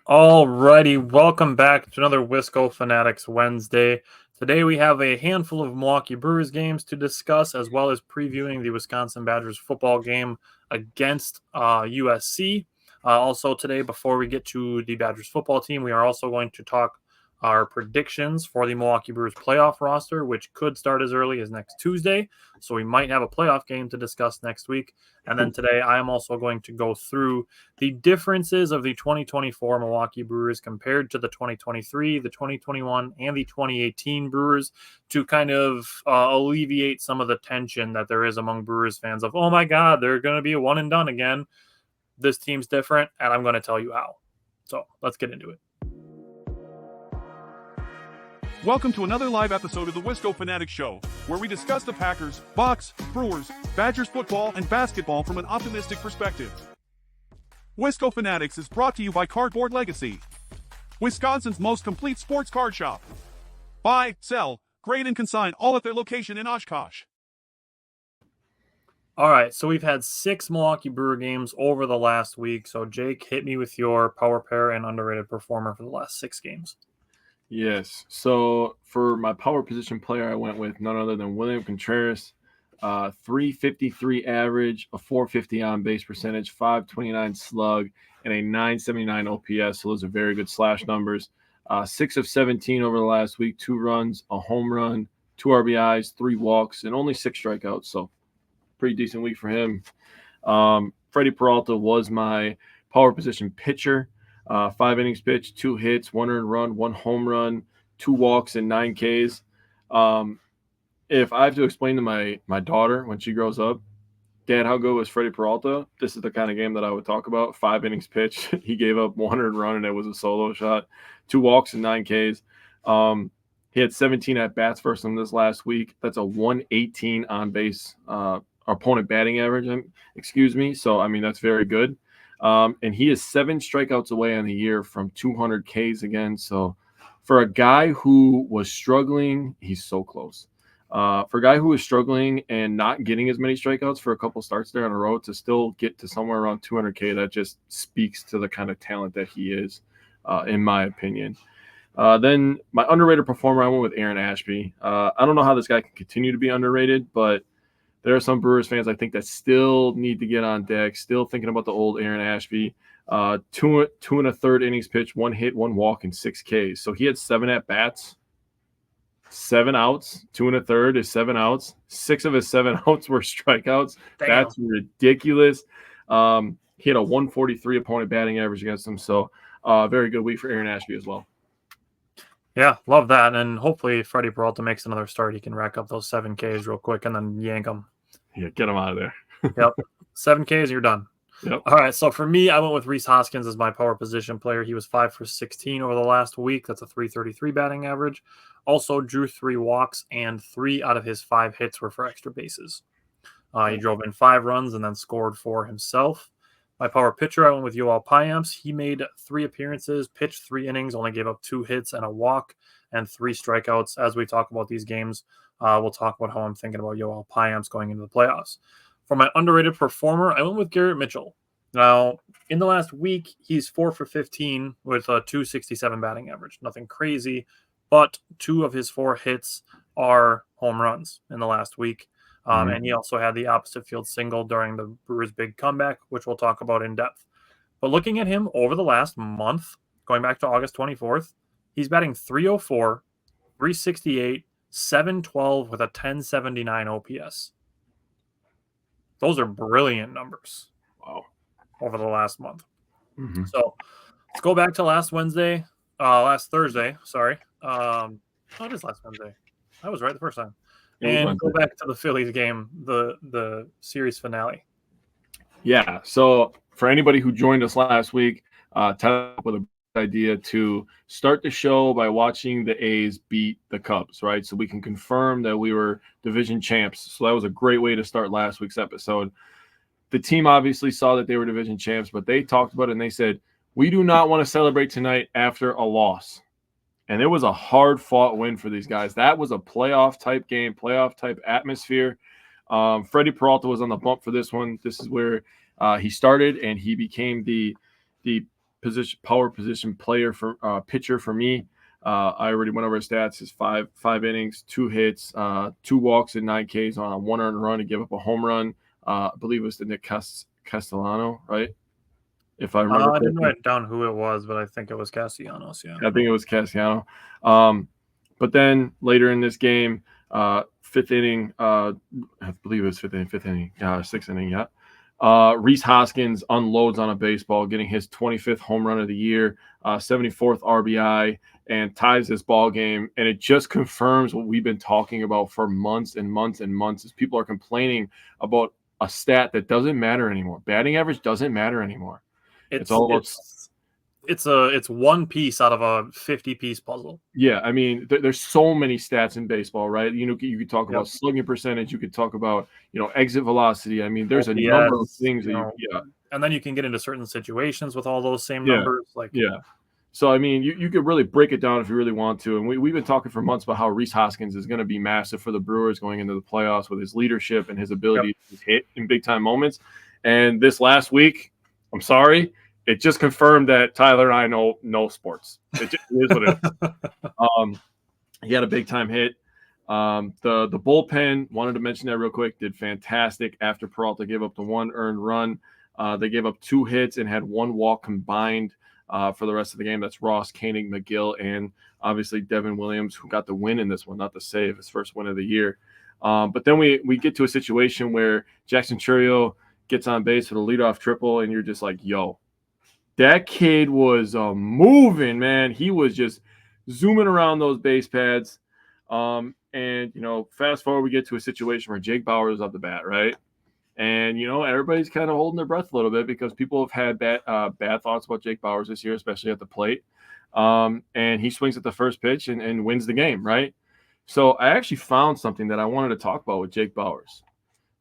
Alrighty, welcome back to another Wisco Fanatics Wednesday. Today we have a handful of Milwaukee Brewers games to discuss, as well as previewing the Wisconsin Badgers football game against USC. Also today, before we get to the Badgers football team, we are also going to talk our predictions for the Milwaukee Brewers playoff roster, which could start as early as next Tuesday. So we might have a playoff game to discuss next week. And then today I am also going to go through the differences of the 2024 Milwaukee Brewers compared to the 2023, the 2021, and the 2018 Brewers to kind of alleviate some of the tension that there is among Brewers fans of, oh my God, they're going to be a one and done again. This team's different, and I'm going to tell you how. So let's get into it. Welcome to another live episode of the Wisco Fanatics Show, where we discuss the Packers, Bucks, Brewers, Badgers football, and basketball from an optimistic perspective. Wisco Fanatics is brought to you by Cardboard Legacy, Wisconsin's most complete sports card shop. Buy, sell, grade, and consign all at their location in Oshkosh. All right, so we've had 6 Milwaukee Brewer games over the last week. So Jake, hit me with your power pair and underrated performer for the last 6 games. Yes. So for my power position player, I went with none other than William Contreras. 353 average, a 450 on base percentage, 529 slug, and a 979 OPS. So those are very good slash numbers. 6 of 17 over the last week, 2 runs, a home run, 2 RBIs, 3 walks, and only 6 strikeouts. So pretty decent week for him. Freddie Peralta was my power position pitcher. 5 innings pitched, 2 hits, 1 earned run, 1 home run, 2 walks, and 9 Ks. If I have to explain to my daughter when she grows up, Dad, how good was Freddie Peralta? This is the kind of game that I would talk about. 5 innings pitched. He gave up 1 earned run, and it was a solo shot. 2 walks and 9 Ks. He had 17 at-bats versus him this last week. That's a 118 on-base opponent batting average, So, I mean, that's very good. And he is 7 strikeouts away on the year from 200 Ks again. So for a guy who was struggling, he's so close. For a guy who was struggling and not getting as many strikeouts for a couple starts there on a road to still get to somewhere around 200K, that just speaks to the kind of talent that he is, in my opinion. Then my underrated performer, I went with Aaron Ashby. I don't know how this guy can continue to be underrated, but there are some Brewers fans, I think, that still need to get on deck, still thinking about the old Aaron Ashby. 2 1/3 innings pitched, 1 hit, 1 walk, and 6 Ks. So he had 7 at-bats, 7 outs. 2 1/3 is 7 outs. 6 of his 7 outs were strikeouts. Damn. That's ridiculous. He had a 143 opponent batting average against him. So very good week for Aaron Ashby as well. Yeah, love that. And hopefully Freddie Peralta makes another start. He can rack up those 7 Ks real quick and then yank them. Yeah, get him out of there. Yep. 7 Ks, you're done. Yep. All right, so for me, I went with Rhys Hoskins as my power position player. He was 5 for 16 over the last week. That's a 333 batting average. Also drew 3 walks, and 3 out of his 5 hits were for extra bases. He drove in 5 runs and then scored for himself. My power pitcher, I went with Yoel Payamps. He made 3 appearances, pitched 3 innings, only gave up 2 hits and a walk and 3 strikeouts. As we talk about these games, we'll talk about how I'm thinking about Yoel Payamps going into the playoffs. For my underrated performer, I went with Garrett Mitchell. Now, in the last week, he's 4 for 15 with a 267 batting average. Nothing crazy, but 2 of his 4 hits are home runs in the last week. And he also had the opposite field single during the Brewers' big comeback, which we'll talk about in depth. But looking at him over the last month, going back to August 24th, he's batting 304, 368, 712 with a 1079 OPS. Those are brilliant numbers. Wow. Over the last month. Mm-hmm. So let's go back to last Thursday, sorry. It is last Wednesday. I was right the first time. And go back to the Phillies game, the series finale. Yeah. So for anybody who joined us last week, Tyler with a idea to start the show by watching the A's beat the Cubs, right? So we can confirm that we were division champs. So that was a great way to start last week's episode. The team obviously saw that they were division champs, but they talked about it and they said, we do not want to celebrate tonight after a loss. And it was a hard-fought win for these guys. That was a playoff-type game, playoff-type atmosphere. Freddie Peralta was on the bump for this one. This is where he started, and he became the power position player for pitcher for me. I already went over his stats. His five innings, 2 hits, 2 walks, and 9 Ks on a 1 earned run to give up a home run. I believe it was the Nick Castellano, right? If I remember I correctly. didn't write down who it was, but I think it was Castellanos. Yeah, I think it was Castellano. But then later in this game, 5th inning, I believe it was 6th inning, yeah. Rhys Hoskins unloads on a baseball, getting his 25th home run of the year, 74th RBI, and ties this ball game. And it just confirms what we've been talking about for months and months and months, as people are complaining about a stat that doesn't matter anymore. Batting average doesn't matter anymore. It's all about. It's one piece out of a 50-piece puzzle. Yeah, I mean, there's so many stats in baseball, right? You could talk about slugging percentage. You could talk about, exit velocity. I mean, there's a number of things and then you can get into certain situations with all those same numbers. So, I mean, you could really break it down if you really want to. And we've been talking for months about how Rhys Hoskins is going to be massive for the Brewers going into the playoffs with his leadership and his ability to hit in big-time moments. And this last week, I'm sorry, it just confirmed that Tyler and I know no sports. It is what it is. He had a big-time hit. The bullpen, wanted to mention that real quick, did fantastic after Peralta gave up the 1 earned run. They gave up 2 hits and had 1 walk combined for the rest of the game. That's Ross, Koenig, McGill, and obviously Devin Williams, who got the win in this one, not the save, his first win of the year. But then we get to a situation where Jackson Chourio gets on base for the leadoff triple, and you're just like, yo, that kid was moving, man. He was just zooming around those base pads. And, fast forward, we get to a situation where Jake Bauers is up the bat, right? And, everybody's kind of holding their breath a little bit because people have had bad thoughts about Jake Bauers this year, especially at the plate. And he swings at the first pitch and wins the game, right? So I actually found something that I wanted to talk about with Jake Bauers.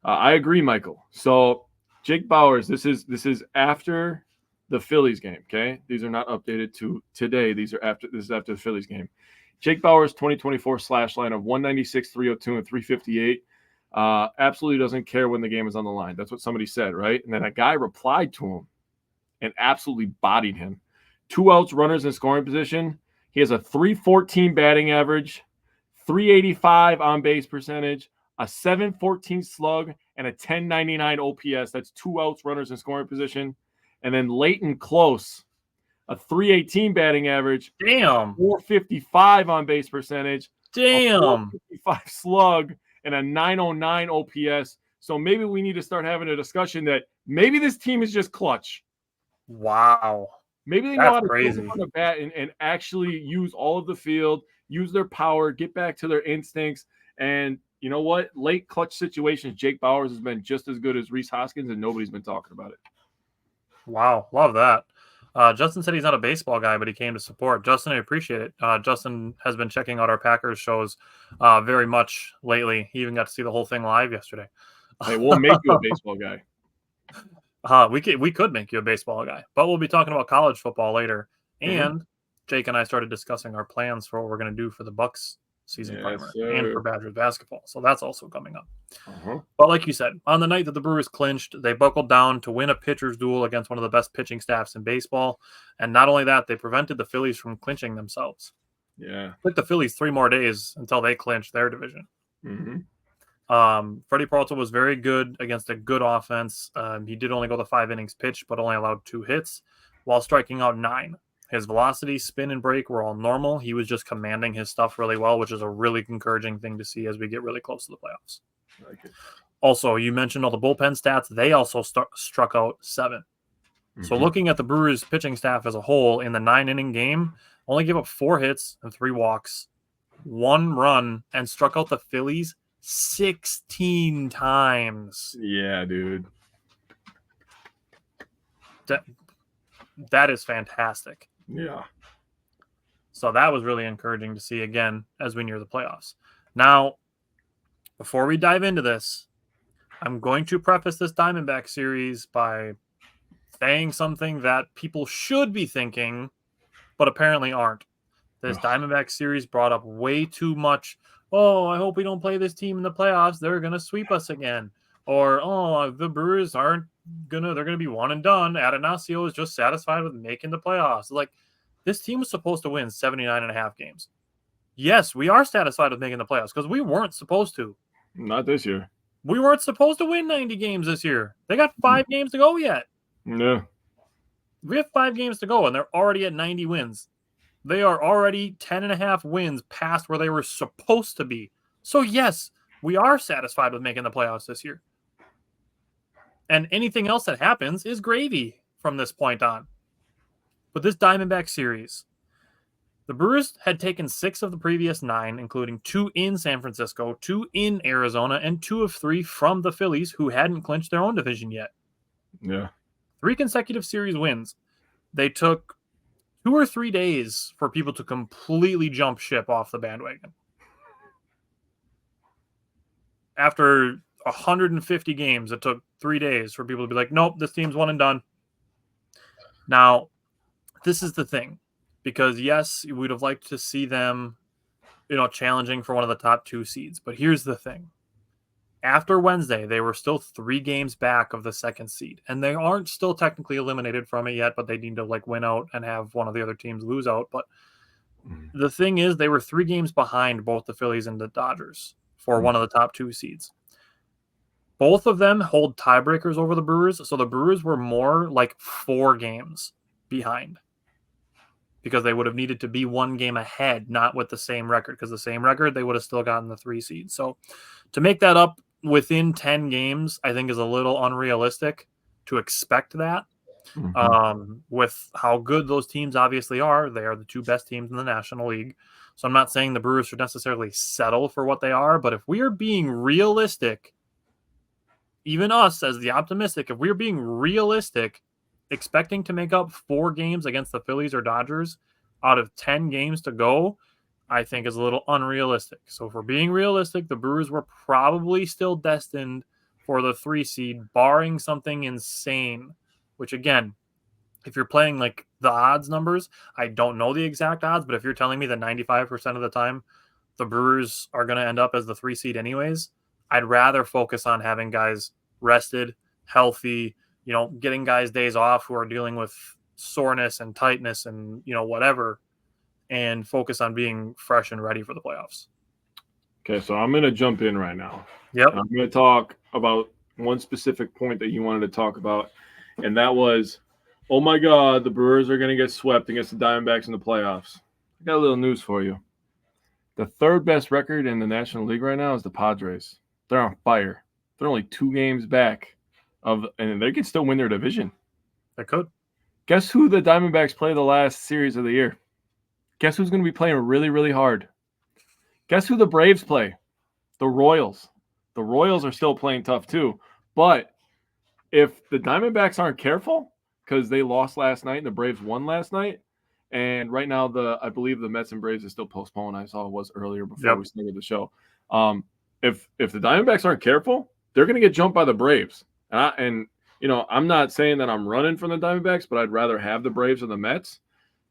I agree, Michael. So Jake Bauers, this is after the Phillies game, okay? These are not updated to today. This is after the Phillies game. Jake Bauers' 2024 slash line of 196, 302, and 358. Absolutely doesn't care when the game is on the line. That's what somebody said, right? And then a guy replied to him and absolutely bodied him. 2 outs, runners in scoring position. He has a 314 batting average, 385 on base percentage, a 714 slug, and a 1099 OPS. That's 2 outs, runners in scoring position. And then Leighton Close, a 318 batting average. Damn. 455 on base percentage. Damn. 455 slug and a 909 OPS. So maybe we need to start having a discussion that maybe this team is just clutch. Wow. Maybe they know how to go on the bat and actually use all of the field, use their power, get back to their instincts. And you know what? Late clutch situations, Jake Bauers has been just as good as Rhys Hoskins, and nobody's been talking about it. Wow, love that. Justin said he's not a baseball guy, but he came to support. Justin, I appreciate it. Justin has been checking out our Packers shows very much lately. He even got to see the whole thing live yesterday. Hey, we'll make you a baseball guy. We could make you a baseball guy, but we'll be talking about college football later. And Jake and I started discussing our plans for what we're going to do for the Bucks season primer and for Badgers basketball. So that's also coming up. But like you said, on the night that the Brewers clinched, they buckled down to win a pitcher's duel against one of the best pitching staffs in baseball. And not only that, they prevented the Phillies from clinching themselves. Yeah. It took the Phillies 3 more days until they clinched their division. Freddie Peralta was very good against a good offense. He did only go the 5 innings pitched, but only allowed 2 hits while striking out 9. His velocity, spin, and break were all normal. He was just commanding his stuff really well, which is a really encouraging thing to see as we get really close to the playoffs. Also, you mentioned all the bullpen stats. They also struck out 7. So looking at the Brewers pitching staff as a whole in the 9-inning game, only gave up 4 hits and 3 walks, 1 run, and struck out the Phillies 16 times. Yeah, dude. That is fantastic. Yeah. So that was really encouraging to see again as we near the playoffs. Now, before we dive into this, I'm going to preface this Diamondback series by saying something that people should be thinking, but apparently aren't. This Diamondback series brought up way too much. Oh, I hope we don't play this team in the playoffs. They're going to sweep us again. Or, oh, the Brewers aren't gonna be one and done. Atanasio is just satisfied with making the playoffs. Like, this team was supposed to win 79.5 games. Yes, we are satisfied with making the playoffs because we weren't supposed to. Not this year. We weren't supposed to win 90 games this year. They got 5 games to go yet. Yeah. We have 5 games to go, and they're already at 90 wins. They are already 10.5 wins past where they were supposed to be. So, yes, we are satisfied with making the playoffs this year. And anything else that happens is gravy from this point on. But this Diamondback series, the Brewers had taken 6 of the previous 9, including 2 in San Francisco, 2 in Arizona, and 2 of 3 from the Phillies, who hadn't clinched their own division yet. Yeah. 3 consecutive series wins. They took 2 or 3 days for people to completely jump ship off the bandwagon. After 150 games, it took 3 days for people to be like, nope, this team's one and done. Now, this is the thing. Because, yes, we'd have liked to see them, challenging for one of the top 2 seeds. But here's the thing. After Wednesday, they were still 3 games back of the 2nd seed. And they aren't still technically eliminated from it yet, but they need to, win out and have one of the other teams lose out. But the thing is, they were 3 games behind both the Phillies and the Dodgers for one of the top 2 seeds. Both of them hold tiebreakers over the Brewers, so the Brewers were more like 4 games behind. Because they would have needed to be 1 game ahead, not with the same record. Because the same record, they would have still gotten the 3 seed. So to make that up within 10 games, I think is a little unrealistic to expect that. With how good those teams obviously are. They are the 2 best teams in the National League. So I'm not saying the Brewers should necessarily settle for what they are. But if we are being realistic, even us as the optimistic, if we're being realistic, expecting to make up 4 games against the Phillies or Dodgers out of 10 games to go, I think is a little unrealistic. So if we're being realistic, the Brewers were probably still destined for the 3 seed, barring something insane, which again, if you're playing the odds numbers, I don't know the exact odds, but if you're telling me that 95% of the time the Brewers are going to end up as the 3 seed anyways, I'd rather focus on having guys rested, healthy, getting guys days off who are dealing with soreness and tightness and, whatever, and focus on being fresh and ready for the playoffs. Okay, so I'm going to jump in right now. Yep. I'm going to talk about one specific point that you wanted to talk about, and that was, oh my God, the Brewers are going to get swept against the Diamondbacks in the playoffs. I got a little news for you. The 3rd best record in the National League right now is the Padres. They're on fire. They're only 2 games back. And they could still win their division. They could. Guess who the Diamondbacks play the last series of the year? Guess who's going to be playing really, really hard? Guess who the Braves play? The Royals. The Royals are still playing tough too. But if the Diamondbacks aren't careful, because they lost last night and the Braves won last night, and right now I believe the Mets and Braves is still postponed. I saw it was earlier before we started the show. If the Diamondbacks aren't careful, they're going to get jumped by the Braves. And I'm not saying that I'm running from the Diamondbacks, but I'd rather have the Braves or the Mets.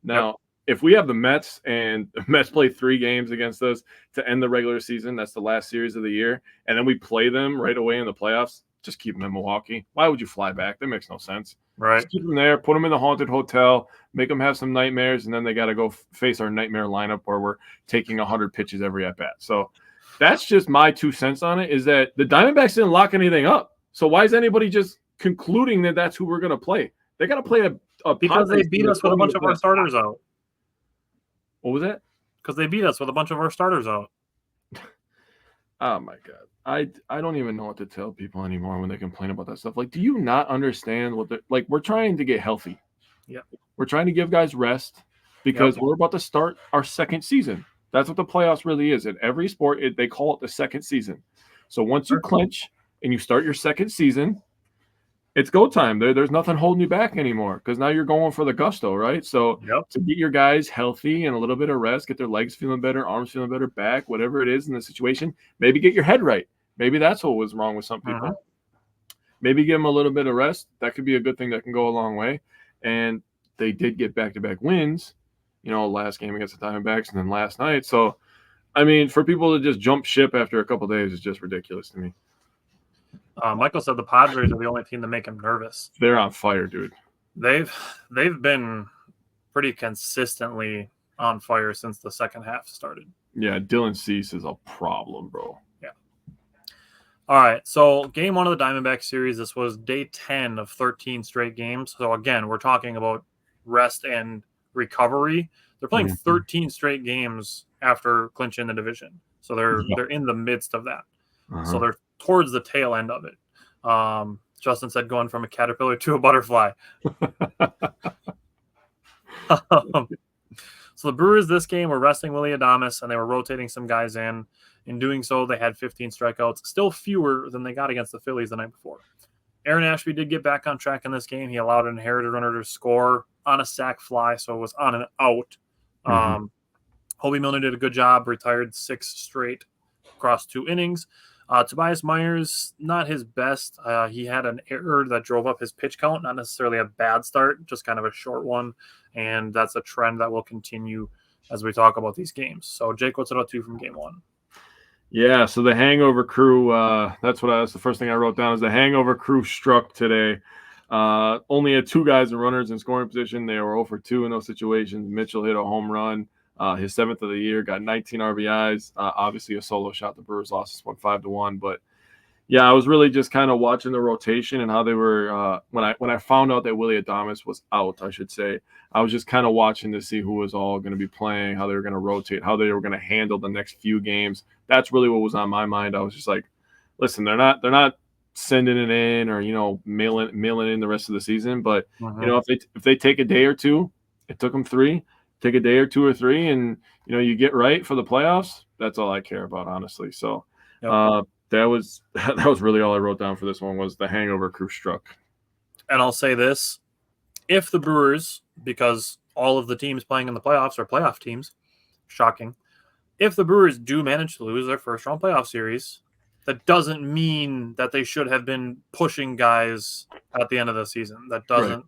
Now, if we have the Mets and the Mets play 3 games against us to end the regular season, that's the last series of the year, and then we play them right away in the playoffs, just keep them in Milwaukee. Why would you fly back? That makes no sense. Right. Just keep them there, put them in the haunted hotel, make them have some nightmares, and then they got to go face our nightmare lineup where we're taking 100 pitches every at-bat. So that's just my 2 cents on it, is that the Diamondbacks didn't lock anything up. So why is anybody just concluding that that's who we're going to play? They got to play a because they beat us with a bunch of our starters out. What was that? Because they beat us with a bunch of our starters out. Oh my God. I don't even know what to tell people anymore when they complain about that stuff. Do you not understand what we're trying to get healthy. Yeah. We're trying to give guys rest because we're about to start our 2nd season. That's what the playoffs really is. In every sport, they call it the 2nd season. So once you clinch and you start your 2nd season, it's go time. There's nothing holding you back anymore because now you're going for the gusto, right? So to get your guys healthy and a little bit of rest, get their legs feeling better, arms feeling better, back, whatever it is in the situation, maybe get your head right. Maybe that's what was wrong with some people. Maybe give them a little bit of rest. That could be a good thing that can go a long way. And they did get back-to-back wins, last game against the Diamondbacks and then last night. So, I mean, for people to just jump ship after a couple of days is just ridiculous to me. Michael said the Padres are the only team that make him nervous. They're on fire, dude. They've been pretty consistently on fire since the second half started. Yeah, Dylan Cease is a problem, bro. Yeah. All right, so game 1 of the Diamondback series, this was day 10 of 13 straight games. So again, we're talking about rest and recovery. They're playing 13 straight games after clinching the division. So they're in the midst of that. So they're towards the tail end of it. Justin said going from a caterpillar to a butterfly. So the Brewers this game were resting Willy Adames, and they were rotating some guys in. In doing so, they had 15 strikeouts, still fewer than they got against the Phillies the night before. Aaron Ashby did get back on track in this game. He allowed an inherited runner to score on a sac fly, so it was on and out. Hobie Milner did a good job, retired 6 straight across 2 innings. Tobias Myers, not his best. He had an error that drove up his pitch count, not necessarily a bad start, just kind of a short one. And that's a trend that will continue as we talk about these games. So, Jake, what's it up to from game 1? Yeah, so the hangover crew, that's the first thing I wrote down is the hangover crew struck today. Only had 2 guys and runners in scoring position. They were 0 for 2 in those situations. Mitchell hit a home run. His 7th of the year, got 19 RBIs. Obviously a solo shot. The Brewers lost this one 5-1. But yeah, I was really just kind of watching the rotation and how they were. When I found out that Willy Adames was out, I should say, I was just kind of watching to see who was all going to be playing, how they were going to rotate, how they were going to handle the next few games. That's really what was on my mind. I was just like, listen, they're not sending it in or mailing in the rest of the season. But if they take a day or two, it took them 3. Take a day or 2 or 3, and you get right for the playoffs. That's all I care about, honestly. So that was really all I wrote down for this one was the hangover crew struck. And I'll say this: if the Brewers, because all of the teams playing in the playoffs are playoff teams, shocking. If the Brewers do manage to lose their first round playoff series, that doesn't mean that they should have been pushing guys at the end of the season. That doesn't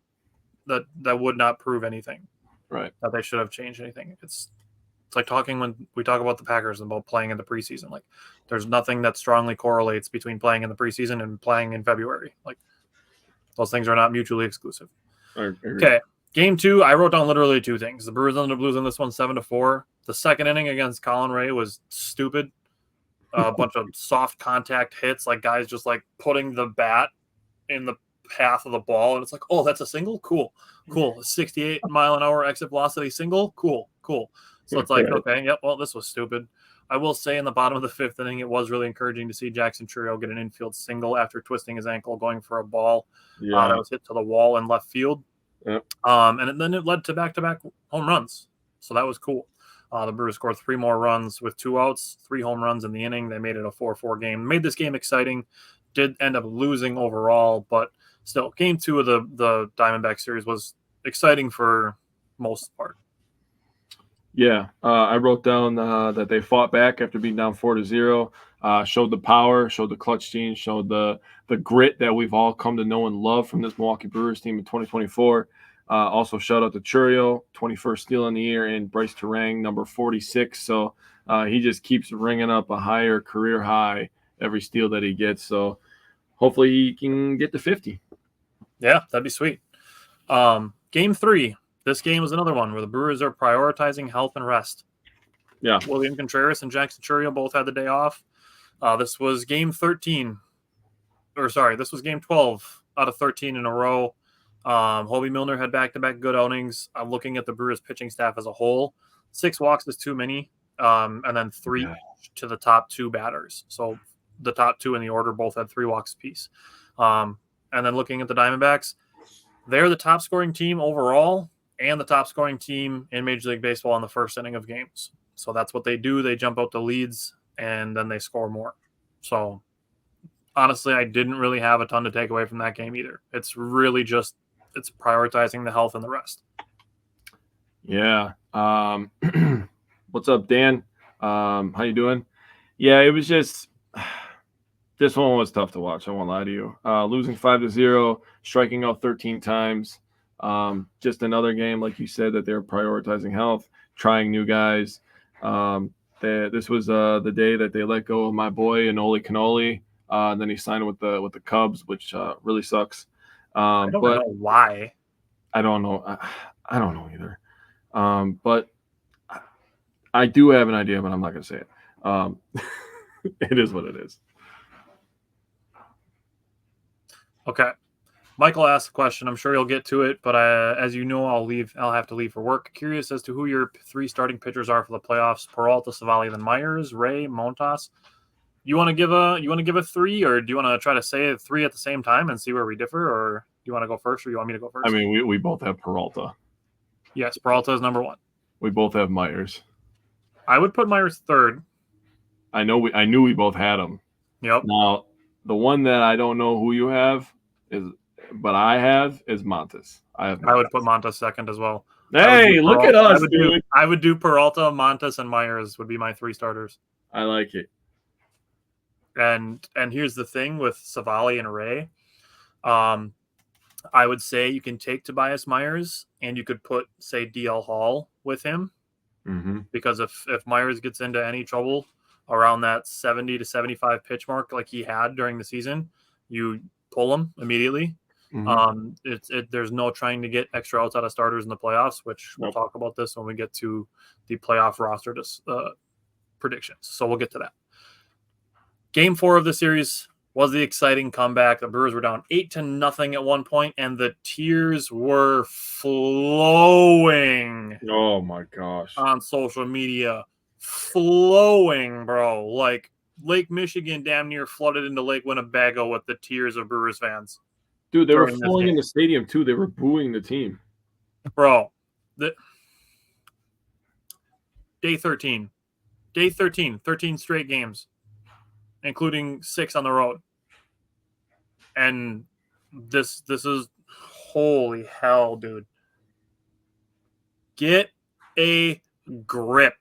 that would not prove anything. Right. That they should have changed anything. It's like talking when we talk about the Packers and about playing in the preseason. Like, there's nothing that strongly correlates between playing in the preseason and playing in February. Like, those things are not mutually exclusive. Okay, game 2, I wrote down literally 2 things. The Brewers ended up losing this one 7-4. The second inning against Colin Ray was stupid. A bunch of soft contact hits, like guys just like putting the bat in the path of the ball, and it's like, oh, that's a single, cool. 68-mile-an-hour exit velocity single, cool. So it's like, okay, yep, well, this was stupid. I will say in the bottom of the 5th inning, it was really encouraging to see Jackson Chourio get an infield single after twisting his ankle going for a ball that was hit to the wall in left field. And then it led to back-to-back home runs, so that was cool. The Brewers scored 3 more runs with 2 outs, 3 home runs in the inning. They made it a 4-4 game. Made this game exciting. Did end up losing overall, but still, game 2 of the Diamondback series was exciting for most part. Yeah, I wrote down that they fought back after being down 4-0. Showed the power, showed the clutch gene, showed the grit that we've all come to know and love from this Milwaukee Brewers team in 2024. Also, shout out to Chourio, 21st steal in the year, and Bryce Terang, number 46. So he just keeps ringing up a higher career high every steal that he gets. So hopefully he can get to 50. Yeah, that'd be sweet. Game 3. This game was another one where the Brewers are prioritizing health and rest. Yeah. William Contreras and Jackson Chourio both had the day off. This was game 13. This was game 12 out of 13 in a row. Hobie Milner had back-to-back good outings. I'm looking at the Brewers pitching staff as a whole. 6 walks is too many, and then 3 to the top 2 batters. So the top 2 in the order both had 3 walks apiece. And then looking at the Diamondbacks, they're the top scoring team overall and the top scoring team in Major League Baseball in the first inning of games. So that's what they do. They jump out the leads and then they score more. So honestly, I didn't really have a ton to take away from that game either. It's really just it's prioritizing the health and the rest. Yeah. What's up, Dan? How you doing? Yeah, it was just this one was tough to watch. I won't lie to you. Losing 5-0, striking out 13 times. Just another game, like you said, that they're prioritizing health, trying new guys. This was the day that they let go of my boy Anoli Canoli. Then he signed with the Cubs, which really sucks. I don't know why. I don't know. I don't know either. But I do have an idea, but I'm not going to say it. It is what it is. Okay. Michael asked a question. I'm sure he'll get to it, but as you know, I'll have to leave for work. Curious as to who your 3 starting pitchers are for the playoffs: Peralta, Savali, then Myers, Ray, Montas. You want to give a 3, or do you want to try to say 3 at the same time and see where we differ, or do you want to go first, or you want me to go first? I mean, we both have Peralta. Yes, Peralta is number 1. We both have Myers. I would put Myers 3rd. I knew we both had him. Yep. Now, the one that I don't know who you have is Montas. I would put Montas 2nd as well. Hey, look at us, dude. I would do Peralta, Montas, and Myers would be my 3 starters. I like it. And here's the thing with Savali and Ray. I would say you can take Tobias Myers and you could put, say, DL Hall with him. Mm-hmm. Because if Myers gets into any trouble around that 70 to 75 pitch mark like he had during the season, you pull him immediately. Mm-hmm. There's no trying to get extra outs out of starters in the playoffs, which we'll talk about this when we get to the playoff roster predictions. So we'll get to that. Game 4 of the series was the exciting comeback. The Brewers were down 8-0 at one point, and the tears were flowing. Oh my gosh! On social media, flowing, bro. Like Lake Michigan damn near flooded into Lake Winnebago with the tears of Brewers fans. Dude, they were flowing in the stadium too. They were booing the team, bro. Day 13, 13 straight games, including 6 on the road. And this is holy hell, dude. Get a grip.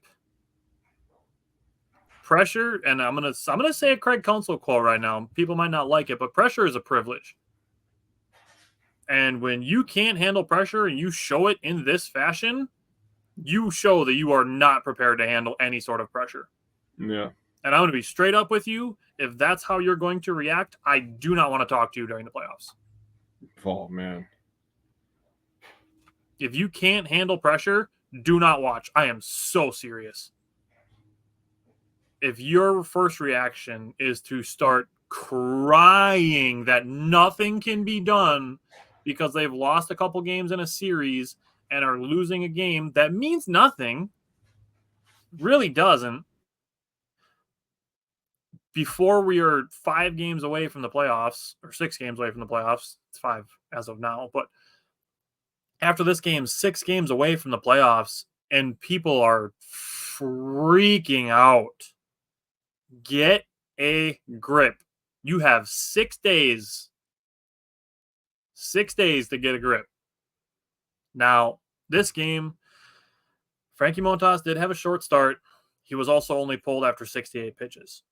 Pressure, and I'm gonna say a Craig Counsell quote right now. People might not like it, but pressure is a privilege. And when you can't handle pressure and you show it in this fashion, you show that you are not prepared to handle any sort of pressure. Yeah. And I'm going to be straight up with you. If that's how you're going to react, I do not want to talk to you during the playoffs. Oh, man. If you can't handle pressure, do not watch. I am so serious. If your first reaction is to start crying that nothing can be done because they've lost a couple games in a series and are losing a game that means nothing, really doesn't, before we are 5 games away from the playoffs, or 6 games away from the playoffs, it's 5 as of now, but after this game, 6 games away from the playoffs, and people are freaking out. Get a grip. You have 6 days. 6 days to get a grip. Now, this game, Frankie Montas did have a short start. He was also only pulled after 68 pitches.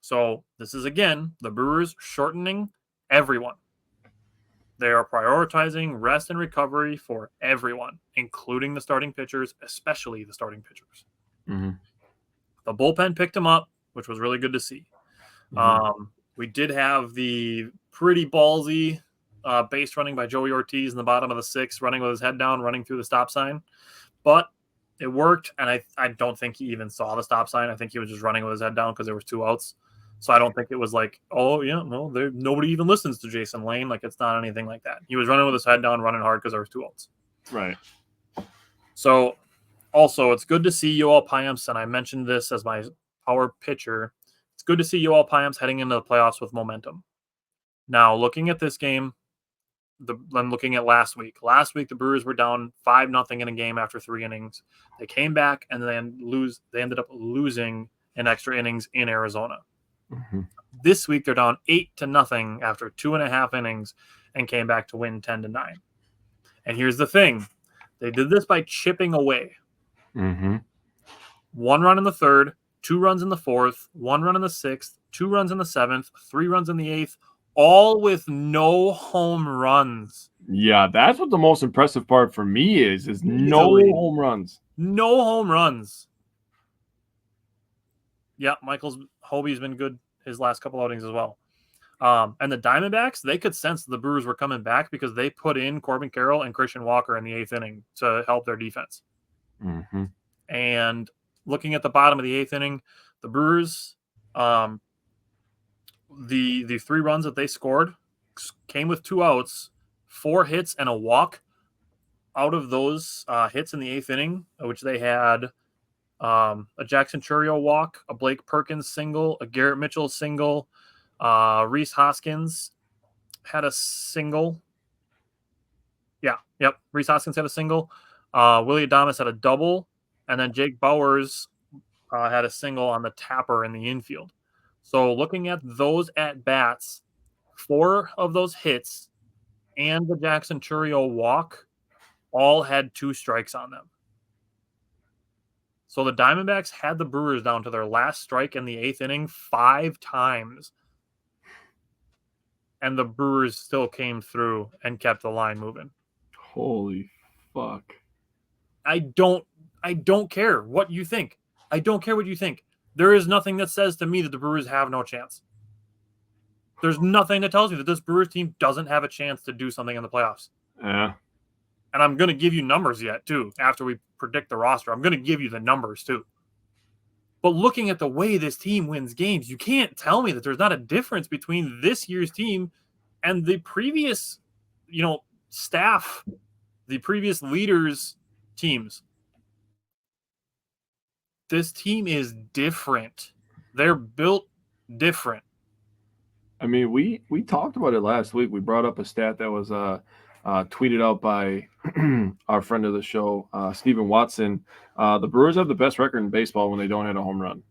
So this is, again, the Brewers shortening everyone. They are prioritizing rest and recovery for everyone, including the starting pitchers, especially the starting pitchers. Mm-hmm. The bullpen picked him up, which was really good to see. Mm-hmm. We did have the pretty ballsy base running by Joey Ortiz in the bottom of the 6th, running with his head down, running through the stop sign. But it worked, and I don't think he even saw the stop sign. I think he was just running with his head down because there was 2 outs. So I don't think it was like, oh, yeah, no, nobody even listens to Jason Lane. Like, it's not anything like that. He was running with his head down, running hard because there was 2 outs. Right. So, also, it's good to see Yoel Payamps, and I mentioned this as my power pitcher. It's good to see Yoel Payamps heading into the playoffs with momentum. Now, looking at this game, I'm looking at last week. Last week, the Brewers were down 5-0 in a game after 3 innings. They came back, and then they ended up losing in extra innings in Arizona. Mm-hmm. This week, they're down 8-0 after 2.5 innings and came back to win 10-9. And here's the thing. They did this by chipping away. Mm-hmm. 1 run in the 3rd, 2 runs in the 4th, 1 run in the 6th, 2 runs in the 7th, 3 runs in the 8th, all with no home runs. Yeah, that's what the most impressive part for me is no home runs. No home runs. Yeah, Hobie's been good his last couple outings as well. And the Diamondbacks, they could sense the Brewers were coming back because they put in Corbin Carroll and Christian Walker in the 8th inning to help their defense. Mm-hmm. And looking at the bottom of the 8th inning, the Brewers, the 3 runs that they scored came with 2 outs, 4 hits, and a walk. Out of those hits in the 8th inning, which they had a Jackson Chourio walk, a Blake Perkins single, a Garrett Mitchell single, Rhys Hoskins had a single. Rhys Hoskins had a single. Willie Adames had a double, and then Jake Bowers had a single on the tapper in the infield. So looking at those at-bats, 4 of those hits and the Jackson Chourio walk all had 2 strikes on them. So the Diamondbacks had the Brewers down to their last strike in the 8th inning 5 times. And the Brewers still came through and kept the line moving. Holy fuck. I don't care what you think. I don't care what you think. There is nothing that says to me that the Brewers have no chance. There's nothing that tells me that this Brewers team doesn't have a chance to do something in the playoffs. Yeah. And I'm going to give you numbers yet, too, after we predict the roster. I'm going to give you the numbers, too. But looking at the way this team wins games, you can't tell me that there's not a difference between this year's team and the previous, staff, the previous leaders' teams. This team is different. They're built different. I mean, we talked about it last week. We brought up a stat that was tweeted out by our friend of the show, Stephen Watson. The Brewers have the best record in baseball when they don't hit a home run.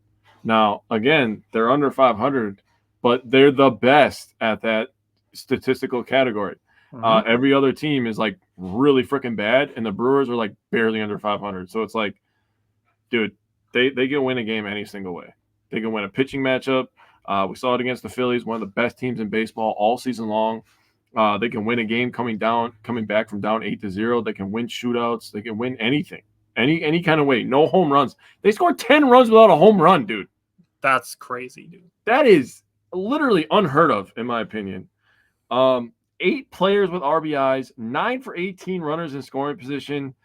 Now, again, they're under 500, but they're the best at that statistical category. Mm-hmm. Every other team is like really freaking bad, and the Brewers are like barely under 500. So it's like, dude, they can win a game any single way. They can win a pitching matchup. We saw it against the Phillies, one of the best teams in baseball all season long. They can win a game coming back from down 8-0. They can win shootouts. They can win anything, any kind of way. No home runs. They scored 10 runs without a home run, dude. That's crazy, dude. That is literally unheard of, in my opinion. 8 players with RBIs, 9 for 18 runners in scoring position.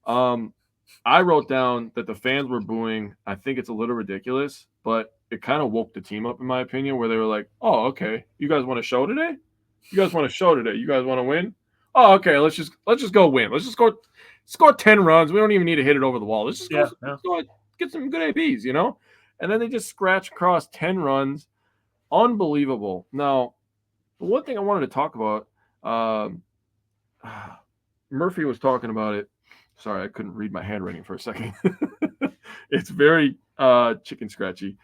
I wrote down that the fans were booing. I think it's a little ridiculous, but it kind of woke the team up, in my opinion, where they were like, oh, okay, you guys want a show today? You guys want a show today? You guys want to win? Oh, okay, let's just go win. Let's just score 10 runs. We don't even need to hit it over the wall. Let's just go get some good ABs, And then they just scratch across 10 runs. Unbelievable. Now, one thing I wanted to talk about, Murphy was talking about it. Sorry, I couldn't read my handwriting for a second. It's very chicken scratchy.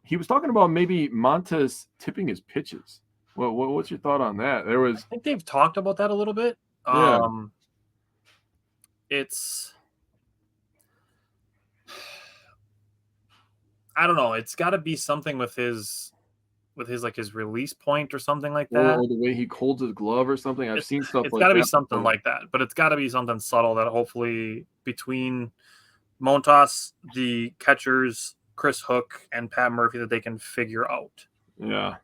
He was talking about maybe Montas tipping his pitches. What's your thought on that? I think they've talked about that a little bit. Yeah. I don't know. It's got to be something with his release point or something like that, or the way he holds his glove or something. I've seen stuff. It's got to be something like that, but it's got to be something subtle that hopefully between Montas, the catchers, Chris Hook, and Pat Murphy that they can figure out. Yeah.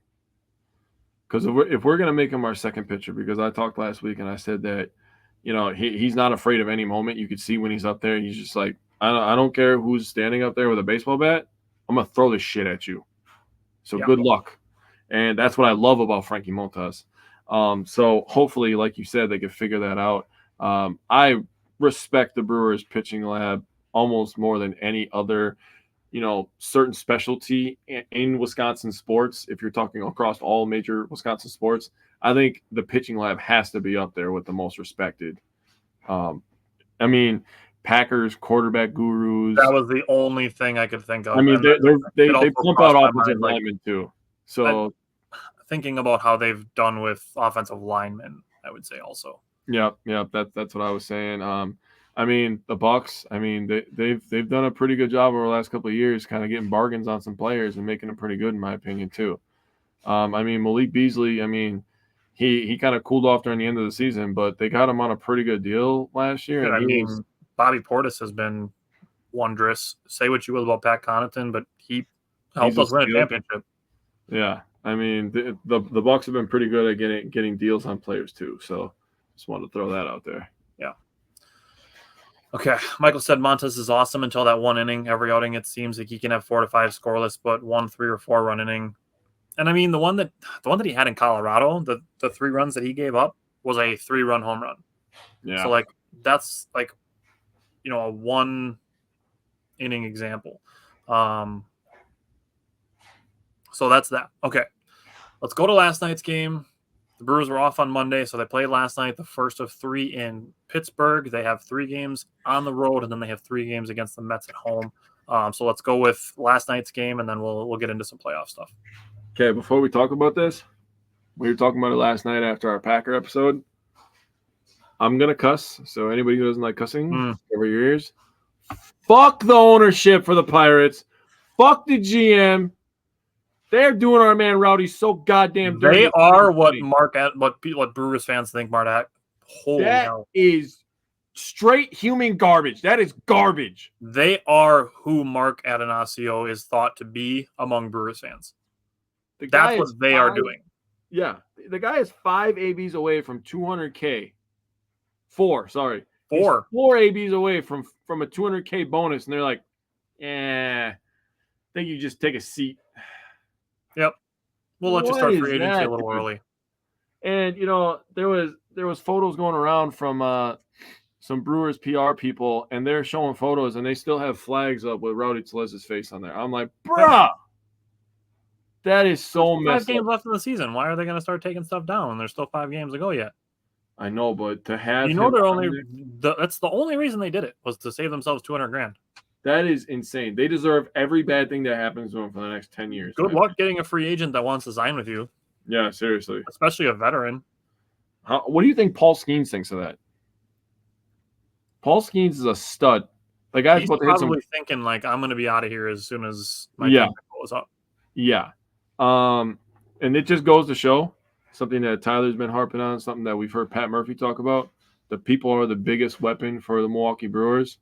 Because if we're going to make him our second pitcher, because I talked last week and I said that, he's not afraid of any moment. You could see when he's up there, he's just like, I don't care who's standing up there with a baseball bat. I'm going to throw this shit at you. So good luck. And that's what I love about Frankie Montas. So hopefully, like you said, they can figure that out. I respect the Brewers pitching lab almost more than any other certain specialty in Wisconsin sports. If you're talking across all major Wisconsin sports, I think the pitching lab has to be up there with the most respected. Packers quarterback gurus. That was the only thing I could think of. They pump out offensive linemen too. So thinking about how they've done with offensive linemen, I would say also. Yeah. That's what I was saying. The Bucks, they've done a pretty good job over the last couple of years, kind of getting bargains on some players and making them pretty good, in my opinion, too. Malik Beasley, he kind of cooled off during the end of the season, but they got him on a pretty good deal last year. Bobby Portis has been wondrous. Say what you will about Pat Connaughton, but he helped us win a championship. Yeah. I mean, the Bucks have been pretty good at getting deals on players too. So just wanted to throw that out there. Yeah. Okay. Michael said Montes is awesome until that one inning. Every outing, it seems like he can have 4 to 5 scoreless, but 1, 3, or 4 run inning. And I mean, the one that he had in Colorado, the 3 runs that he gave up was a 3-run home run. Yeah. So like that's like, you know, a 1 inning example. So that's that. Okay. Let's go to last night's game. The Brewers were off on Monday, so they played last night, the first of 3 in Pittsburgh. They have 3 games on the road, and then they have 3 games against the Mets at home. So let's go with last night's game, and then we'll get into some playoff stuff. Okay, before we talk about this, we were talking about it last night after our Packer episode. I'm going to cuss, so anybody who doesn't like cussing, cover your ears. Fuck the ownership for the Pirates. Fuck the GM. They're doing our man Rowdy so goddamn dirty. They are what Brewers fans think Mark. Holy hell. That is straight human garbage. That is garbage. They are who Mark Atanasio is thought to be among Brewers fans. That's what they are doing. Yeah. The guy is 5 ABs away from 200K. 4, sorry. 4. He's 4 ABs away from a 200K bonus, and they're like, I think you just take a seat. Yep. We'll let you start free agency a little early. And, you know, there was photos going around from some Brewers PR people, and they're showing photos, and they still have flags up with Rowdy Tellez's face on there. I'm like, bruh, that is so messed up. 5 games left in the season. Why are they going to start taking stuff down when there's still 5 games to go yet? I know, but to have that's the only reason they did it was to save themselves $200,000. That is insane. They deserve every bad thing that happens to them for the next 10 years. Good luck getting a free agent that wants to sign with you. Yeah, seriously. Especially a veteran. What do you think Paul Skeens thinks of that? Paul Skeens is a stud. The guy's He's probably thinking, like, I'm going to be out of here as soon as my contract goes up. Yeah. And it just goes to show something that Tyler's been harping on, something that we've heard Pat Murphy talk about. The people are the biggest weapon for the Milwaukee Brewers.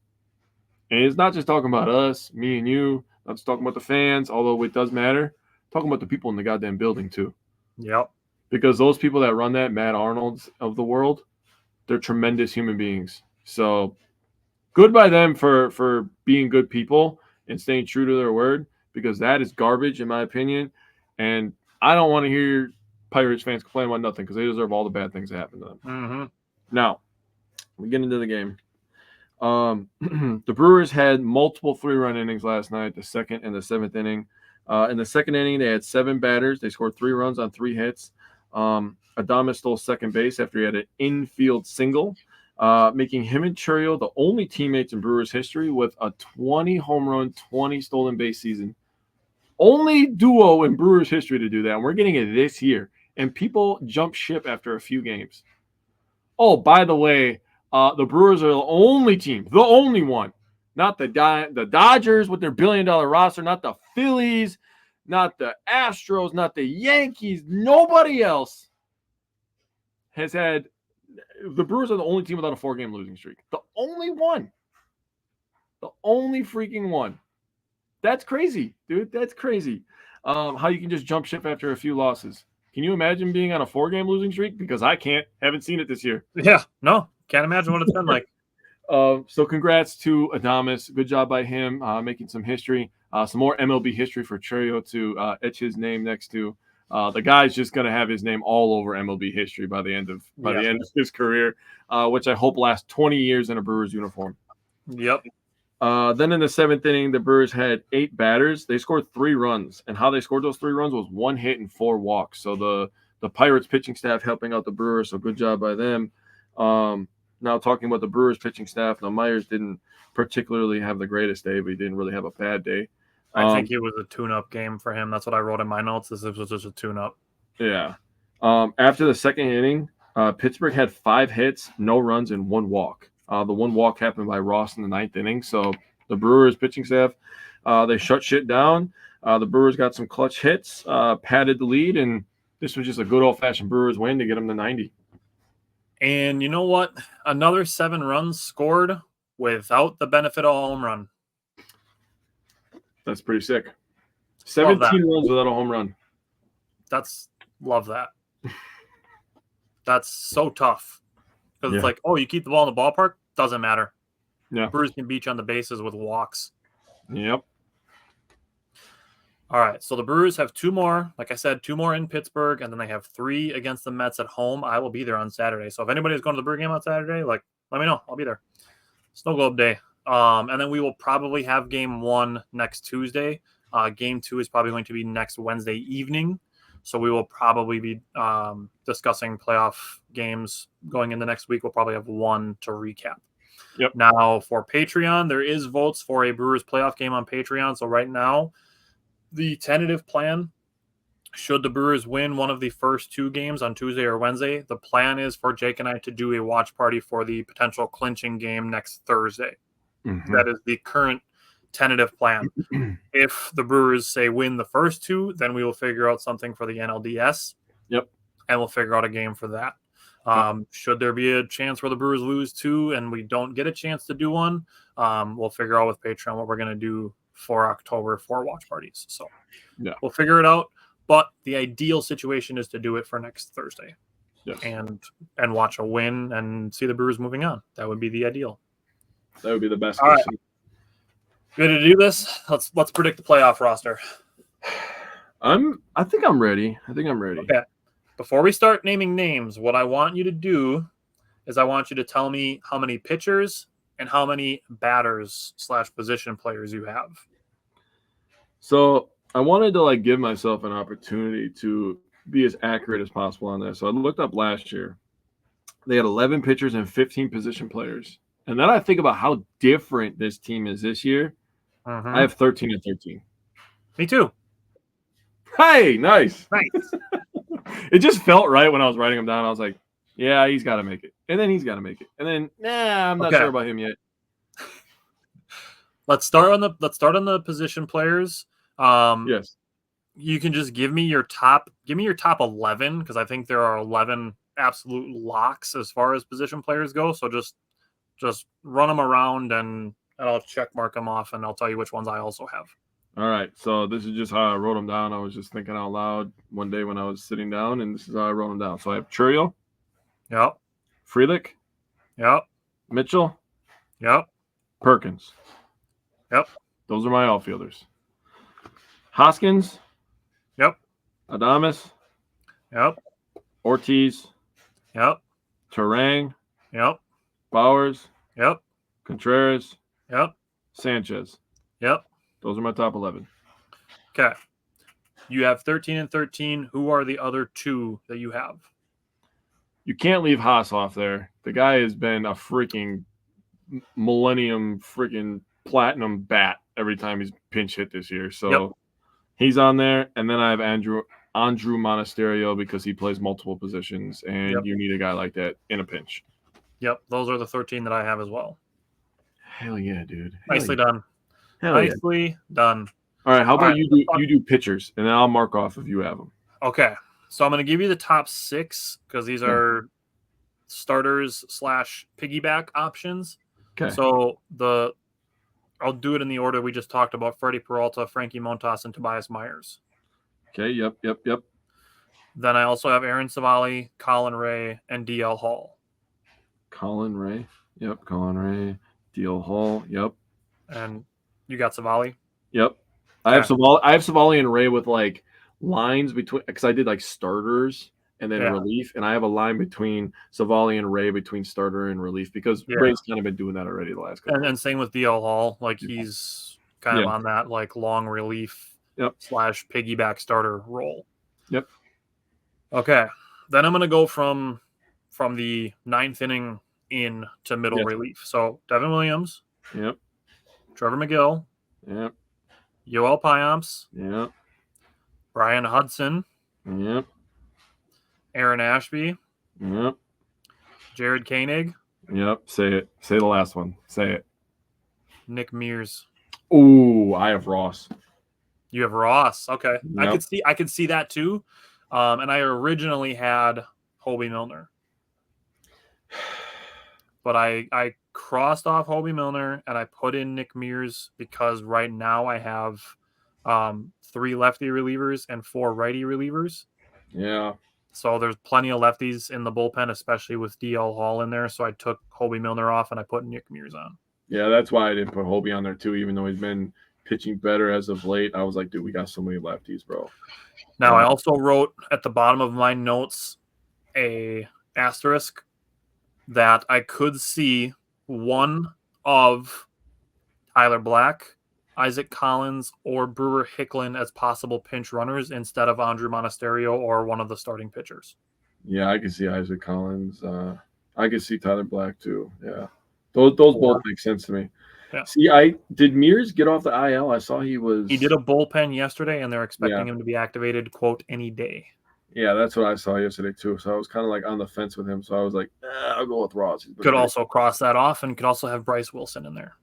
And it's not just talking about us, me and you. Not just talking about the fans, although it does matter. Talking about the people in the goddamn building, too. Yep. Because those people that run that, Matt Arnold's of the world, they're tremendous human beings. So good by them for being good people and staying true to their word, because that is garbage, in my opinion. And I don't want to hear Pirates fans complain about nothing, because they deserve all the bad things that happen to them. Mm-hmm. Now, we get into the game. The Brewers had multiple 3-run innings last night, the 2nd and the 7th inning. In the 2nd inning, they had 7 batters. They scored 3 runs on 3 hits. Adames stole second base after he had an infield single, making him and Churio the only teammates in Brewers history with a 20 home run, 20 stolen base season. Only duo in Brewers history to do that, and we're getting it this year. And people jump ship after a few games. Oh, by the way, the Brewers are the only team, the only one, not the Dodgers with their billion-dollar roster, not the Phillies, not the Astros, not the Yankees. Nobody else has had – the Brewers are the only team without a 4-game losing streak. The only one. The only freaking one. That's crazy, dude. That's crazy. How you can just jump ship after a few losses. Can you imagine being on a 4-game losing streak? Because I can't. Haven't seen it this year. Yeah, no. Can't imagine what it's been like. So congrats to Adames. Good job by him making some history. Some more MLB history for Churio to etch his name next to. The guy's just going to have his name all over MLB history by the end of his career, which I hope lasts 20 years in a Brewers uniform. Yep. Then in the 7th inning, the Brewers had 8 batters. They scored 3 runs, and how they scored those 3 runs was 1 hit and 4 walks. So the Pirates pitching staff helping out the Brewers, so good job by them. Now talking about the Brewers pitching staff, now Myers didn't particularly have the greatest day, but he didn't really have a bad day. I think it was a tune-up game for him. That's what I wrote in my notes. This was just a tune-up. Yeah. After the 2nd inning, Pittsburgh had 5 hits, no runs, and 1 walk. The 1 walk happened by Ross in the 9th inning. So the Brewers pitching staff, they shut shit down. The Brewers got some clutch hits, padded the lead, and this was just a good old-fashioned Brewers win to get them to 90. And you know what? Another 7 runs scored without the benefit of a home run. That's pretty sick. 17 runs without a home run. love that. That's so tough. Because Yeah. it's like, oh, you keep the ball in the ballpark? Doesn't matter. Yeah. Brewers can beat you on the bases with walks. Yep. All right, so the Brewers have 2 more. Like I said, 2 more in Pittsburgh, and then they have 3 against the Mets at home. I will be there on Saturday. So if anybody's going to the Brewer game on Saturday, like, let me know. I'll be there. Snow Globe Day. And then we will probably have game 1 next Tuesday. Game 2 is probably going to be next Wednesday evening. So we will probably be discussing playoff games going into next week. We'll probably have 1 to recap. Yep. Now, for Patreon, there is votes for a Brewers playoff game on Patreon. So right now, the tentative plan, should the Brewers win one of the first 2 games on Tuesday or Wednesday, the plan is for Jake and I to do a watch party for the potential clinching game next Thursday. Mm-hmm. That is the current tentative plan. If the Brewers say win the first 2, then we will figure out something for the NLDS. Yep. And we'll figure out a game for that. Should there be a chance where the Brewers lose 2 and we don't get a chance to do one, we'll figure out with Patreon what we're going to do for October for watch parties. So yeah, we'll figure it out. But the ideal situation is to do it for next Thursday. Yes. And watch a win and see the Brewers moving on. That would be the ideal. That would be the best. All right. Ready to do this? Let's predict the playoff roster. I think I'm ready. Okay. Before we start naming names, what I want you to do is I want you to tell me how many pitchers and how many batters / position players you have. So I wanted to give myself an opportunity to be as accurate as possible on this. So I looked up last year. They had 11 pitchers and 15 position players. And then I think about how different this team is this year. Mm-hmm. I have 13 and 13. Me too. Hey, nice. Nice. It just felt right when I was writing them down. I was like, yeah, he's got to make it. And then he's got to make it. And then, I'm not sure about him yet. Let's start on the position players. Yes. You can just give me your top 11, because I think there are 11 absolute locks as far as position players go. So just run them around and I'll check mark them off and I'll tell you which ones I also have. All right. So this is just how I wrote them down. I was just thinking out loud one day when I was sitting down, and this is how I wrote them down. So I have Churio. Yep. Frelick. Yep. Mitchell. Yep. Perkins. Yep. Those are my outfielders. Hoskins. Yep. Adames. Yep. Ortiz. Yep. Terang. Yep. Bowers. Yep. Contreras. Yep. Sanchez. Yep. Those are my top 11. Okay. You have 13 and 13. Who are the other 2 that you have? You can't leave Haas off there. The guy has been a freaking millennium freaking platinum bat every time he's pinch hit this year. So he's on there. And then I have Andrew Monasterio because he plays multiple positions, and you need a guy like that in a pinch. Yep. Those are the 13 that I have as well. Hell yeah, dude. Nicely done. Nicely done. All right. How about you do pitchers, and then I'll mark off if you have them. Okay. So I'm going to give you the top 6 because these are starters / piggyback options. Okay. So I'll do it in the order we just talked about: Freddie Peralta, Frankie Montas, and Tobias Myers. Okay. Yep. Then I also have Aaron Savali, Colin Ray, and DL Hall. Colin Ray. Yep. Colin Ray. DL Hall. Yep. And you got Savali? Yep. I have Savali and Ray with lines between, because I did starters and then relief, and I have a line between Savali and Ray between starter and relief because Ray's kind of been doing that already the last couple. And same with DL Hall, he's kind of on that long relief / piggyback starter role. Yep. Okay, then I'm gonna go from the 9th inning in to middle relief. So Devin Williams. Yep. Trevor McGill. Yep. Yoel Payamps. Yep. Brian Hudson. Yep. Aaron Ashby. Yep. Jared Koenig. Yep. Say it. Say the last one. Say it. Nick Mears. Ooh, I have Ross. You have Ross. Okay. Yep. I could see that too. And I originally had Hobie Milner. But I crossed off Hobie Milner and I put in Nick Mears because right now I have 3 lefty relievers and 4 righty relievers. Yeah. So there's plenty of lefties in the bullpen, especially with DL Hall in there. So I took Hobie Milner off and I put Nick Mears on. Yeah, that's why I didn't put Hobie on there too, even though he's been pitching better as of late. I was like, dude, we got so many lefties, bro. Now, I also wrote at the bottom of my notes a asterisk that I could see one of Tyler Black, Isaac Collins, or Brewer Hicklin as possible pinch runners instead of Andrew Monasterio or one of the starting pitchers. Yeah, I can see Isaac Collins. I can see Tyler Black too. Yeah, those both make sense to me. Yeah. See, did Mears get off the IL? I saw he was. He did a bullpen yesterday, and they're expecting him to be activated, quote, any day. Yeah, that's what I saw yesterday too. So I was kind of like on the fence with him. So I was like, I'll go with Ross. Could also cross that off, and could also have Bryce Wilson in there.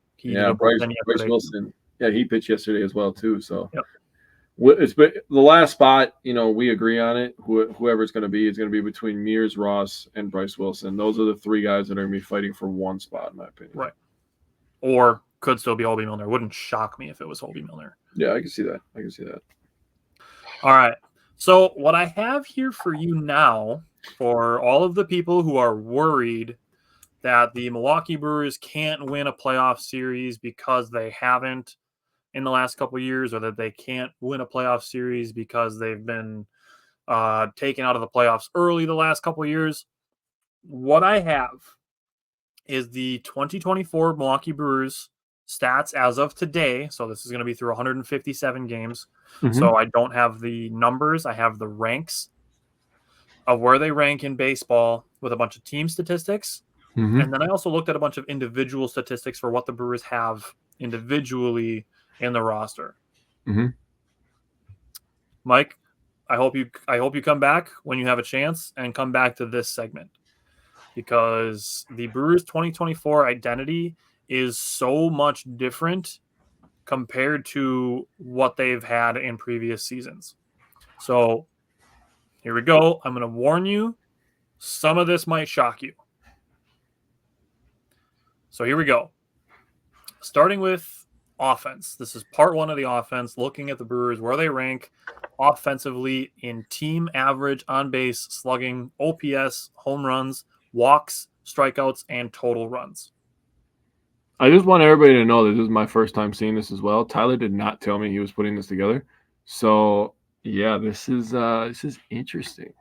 Bryce Wilson. Yeah, he pitched yesterday as well too. So yep. It's the last spot. We agree on it. Whoever it's going to be, it's going to be between Mears, Ross, and Bryce Wilson. Those are the three guys that are going to be fighting for one spot, in my opinion. Right. Or could still be Hobie Milner. Wouldn't shock me if it was Hobie Milner. Yeah, I can see that. All right. So what I have here for you now, for all of the people who are worried that the Milwaukee Brewers can't win a playoff series because they haven't in the last couple of years, or that they can't win a playoff series because they've been taken out of the playoffs early the last couple of years, what I have is the 2024 Milwaukee Brewers stats as of today. So this is going to be through 157 games. Mm-hmm. So I don't have the numbers. I have the ranks of where they rank in baseball with a bunch of team statistics. Mm-hmm. And then I also looked at a bunch of individual statistics for what the Brewers have individually in the roster. Mm-hmm. Mike, I hope you come back when you have a chance and come back to this segment, because the Brewers 2024 identity is so much different compared to what they've had in previous seasons. So here we go. I'm going to warn you, some of this might shock you. So here we go. Starting with offense. This is part one of the offense, looking at the Brewers, where they rank offensively in team average, on base, slugging, OPS, home runs, walks, strikeouts, and total runs. I just want everybody to know that this is my first time seeing this as well. Tyler did not tell me he was putting this together. So yeah, this is interesting.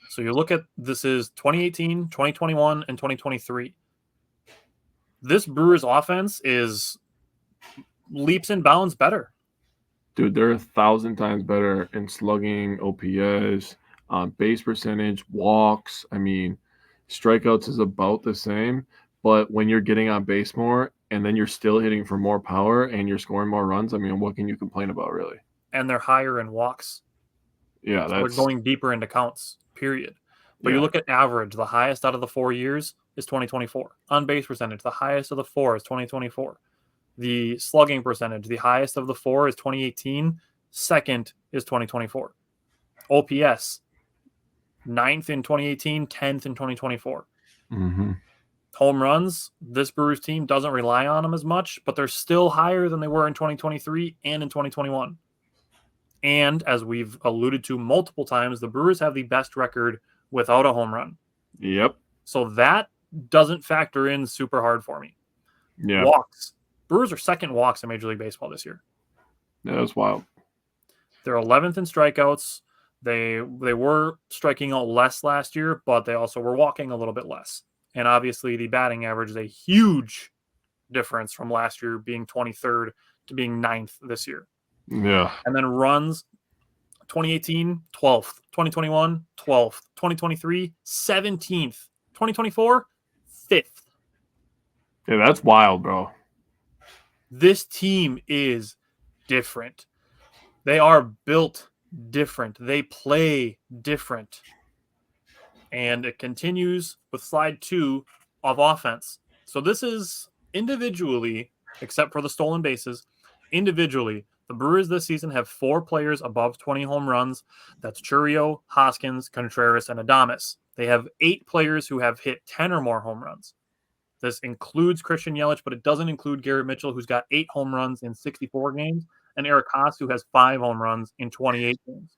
So you look at, this is 2018, 2021, and 2023. This Brewers offense is leaps and bounds better. Dude, they're 1,000 times better in slugging, OPS, base percentage, walks. I mean, strikeouts is about the same, but when you're getting on base more and then you're still hitting for more power and you're scoring more runs, I mean, what can you complain about, really? And they're higher in walks. Yeah, so they're going deeper into counts, period. But you look at average, the highest out of the 4 years is 2024. On base percentage, the highest of the 4 is 2024. The slugging percentage, the highest of the 4 is 2018. Second is 2024. OPS, 9th in 2018, 10th in 2024. Mm-hmm. Home runs, this Brewers team doesn't rely on them as much, but they're still higher than they were in 2023 and in 2021. And as we've alluded to multiple times, the Brewers have the best record without a home run. Yep. So that doesn't factor in super hard for me. Yeah. Walks. Brewers are second walks in Major League Baseball this year. Yeah, that's wild. They're 11th in strikeouts. They were striking out less last year, but they also were walking a little bit less. And obviously the batting average is a huge difference from last year being 23rd to being 9th this year. Yeah. And then runs, 2018, 12th. 2021, 12th. 2023, 17th. 2024, 5th. Yeah, that's wild, bro. This team is different. They are built different. They play different. And it continues with slide 2 of offense. So this is individually, except for the stolen bases, individually, the Brewers this season have 4 players above 20 home runs. That's Churio, Hoskins, Contreras, and Adames. They have 8 players who have hit 10 or more home runs. This includes Christian Yelich, but it doesn't include Garrett Mitchell, who's got 8 home runs in 64 games, and Eric Haas, who has 5 home runs in 28 games.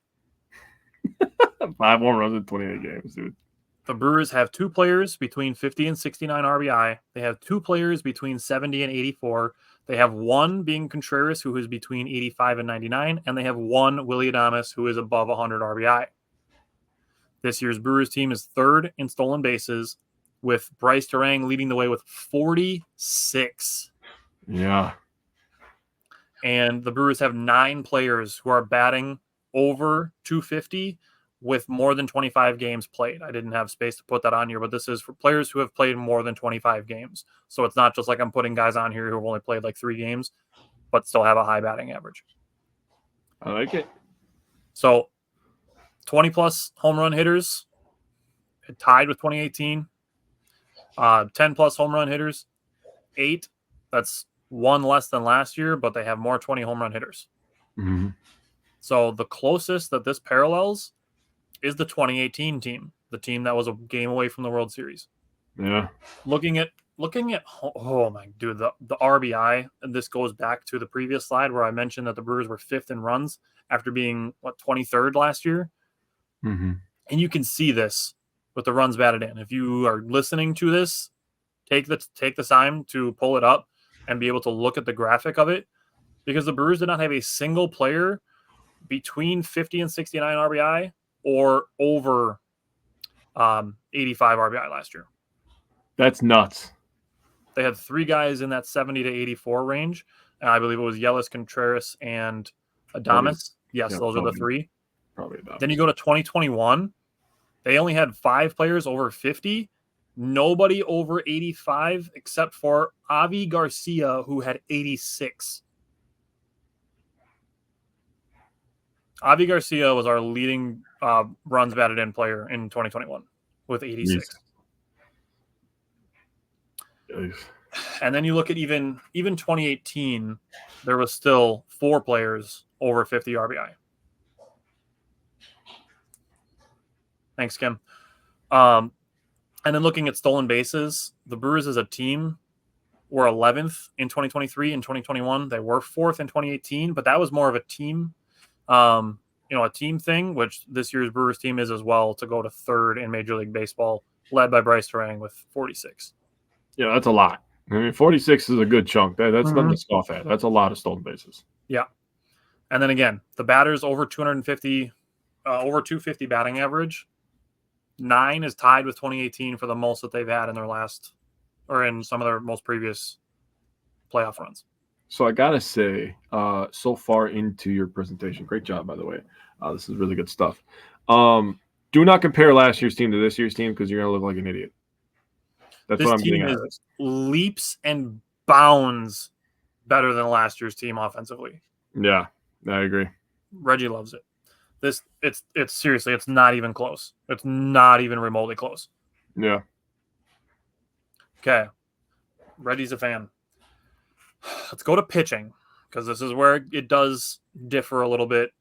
5 home runs in 28 games, dude. The Brewers have 2 players between 50 and 69 RBI. They have 2 players between 70 and 84. They have 1 being Contreras, who is between 85 and 99. And they have 1 Willy Adames, who is above 100 RBI. This year's Brewers team is 3rd in stolen bases, with Bryce Terang leading the way with 46. Yeah. And the Brewers have 9 players who are batting over 250 with more than 25 games played. I didn't have space to put that on here, but this is for players who have played more than 25 games. So it's not just like I'm putting guys on here who have only played like 3 games, but still have a high batting average. I like it. So 20-plus home run hitters, tied with 2018. 10-plus home run hitters, 8. That's 1 less than last year, but they have more 20 home run hitters. Mm-hmm. So the closest that this parallels is the 2018 team, the team that was a game away from the World Series. Yeah. Looking at oh my dude, the RBI, and this goes back to the previous slide where I mentioned that the Brewers were 5th in runs after being 23rd last year. Mm-hmm. And you can see this with the runs batted in. If you are listening to this, take the time to pull it up and be able to look at the graphic of it, because the Brewers did not have a single player between 50 and 69 RBI or over 85 RBI last year. That's nuts. They had 3 guys in that 70 to 84 range. And I believe it was Yelich, Contreras, and Adames. Yes, those are the 3. Probably Adames. Then you go to 2021. They only had 5 players over 50. Nobody over 85 except for Avi Garcia, who had 86. Avi Garcia was our leading runs batted in player in 2021 with 86. Yes. And then you look at even 2018, there was still 4 players over 50 RBI. Thanks, Kim. And then looking at stolen bases, the Brewers as a team were 11th in 2023 and 2021. They were 4th in 2018, but that was more of a team, a team thing, which this year's Brewers team is as well, to go to 3rd in Major League Baseball, led by Bryce Terang with 46. Yeah, that's a lot. I mean, 46 is a good chunk. That's nothing to scoff at. That's a lot of stolen bases. Yeah. And then again, the batters over 250, over 250 batting average. 9 is tied with 2018 for the most that they've had in their last, or in some of their most previous playoff runs. So I gotta say, so far into your presentation, great job, by the way. This is really good stuff. Do not compare last year's team to this year's team, because you're gonna look like an idiot. That's this what I'm team getting at. is leaps and bounds better than last year's team offensively. Yeah, I agree. Reggie loves it. It's seriously, it's not even close. It's not even remotely close. Yeah. Okay. Reggie's a fan. Let's go to pitching, because this is where it does differ a little bit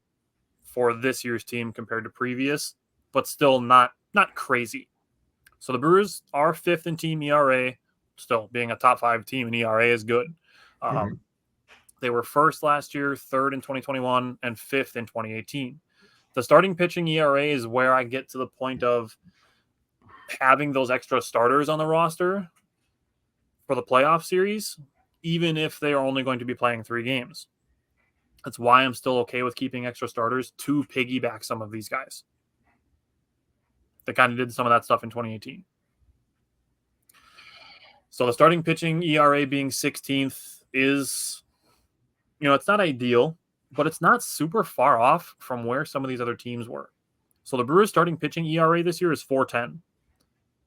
for this year's team compared to previous, but still not crazy. So the Brewers are 5th in team ERA. Still, being a top 5 team in ERA is good. They were 1st last year, 3rd in 2021, and 5th in 2018. The starting pitching ERA is where I get to the point of having those extra starters on the roster for the playoff series, even if they are only going to be playing 3 games. That's why I'm still okay with keeping extra starters to piggyback some of these guys. They kind of did some of that stuff in 2018. So the starting pitching ERA being 16th is, it's not ideal, but it's not super far off from where some of these other teams were. So the Brewers starting pitching ERA this year is 4.10.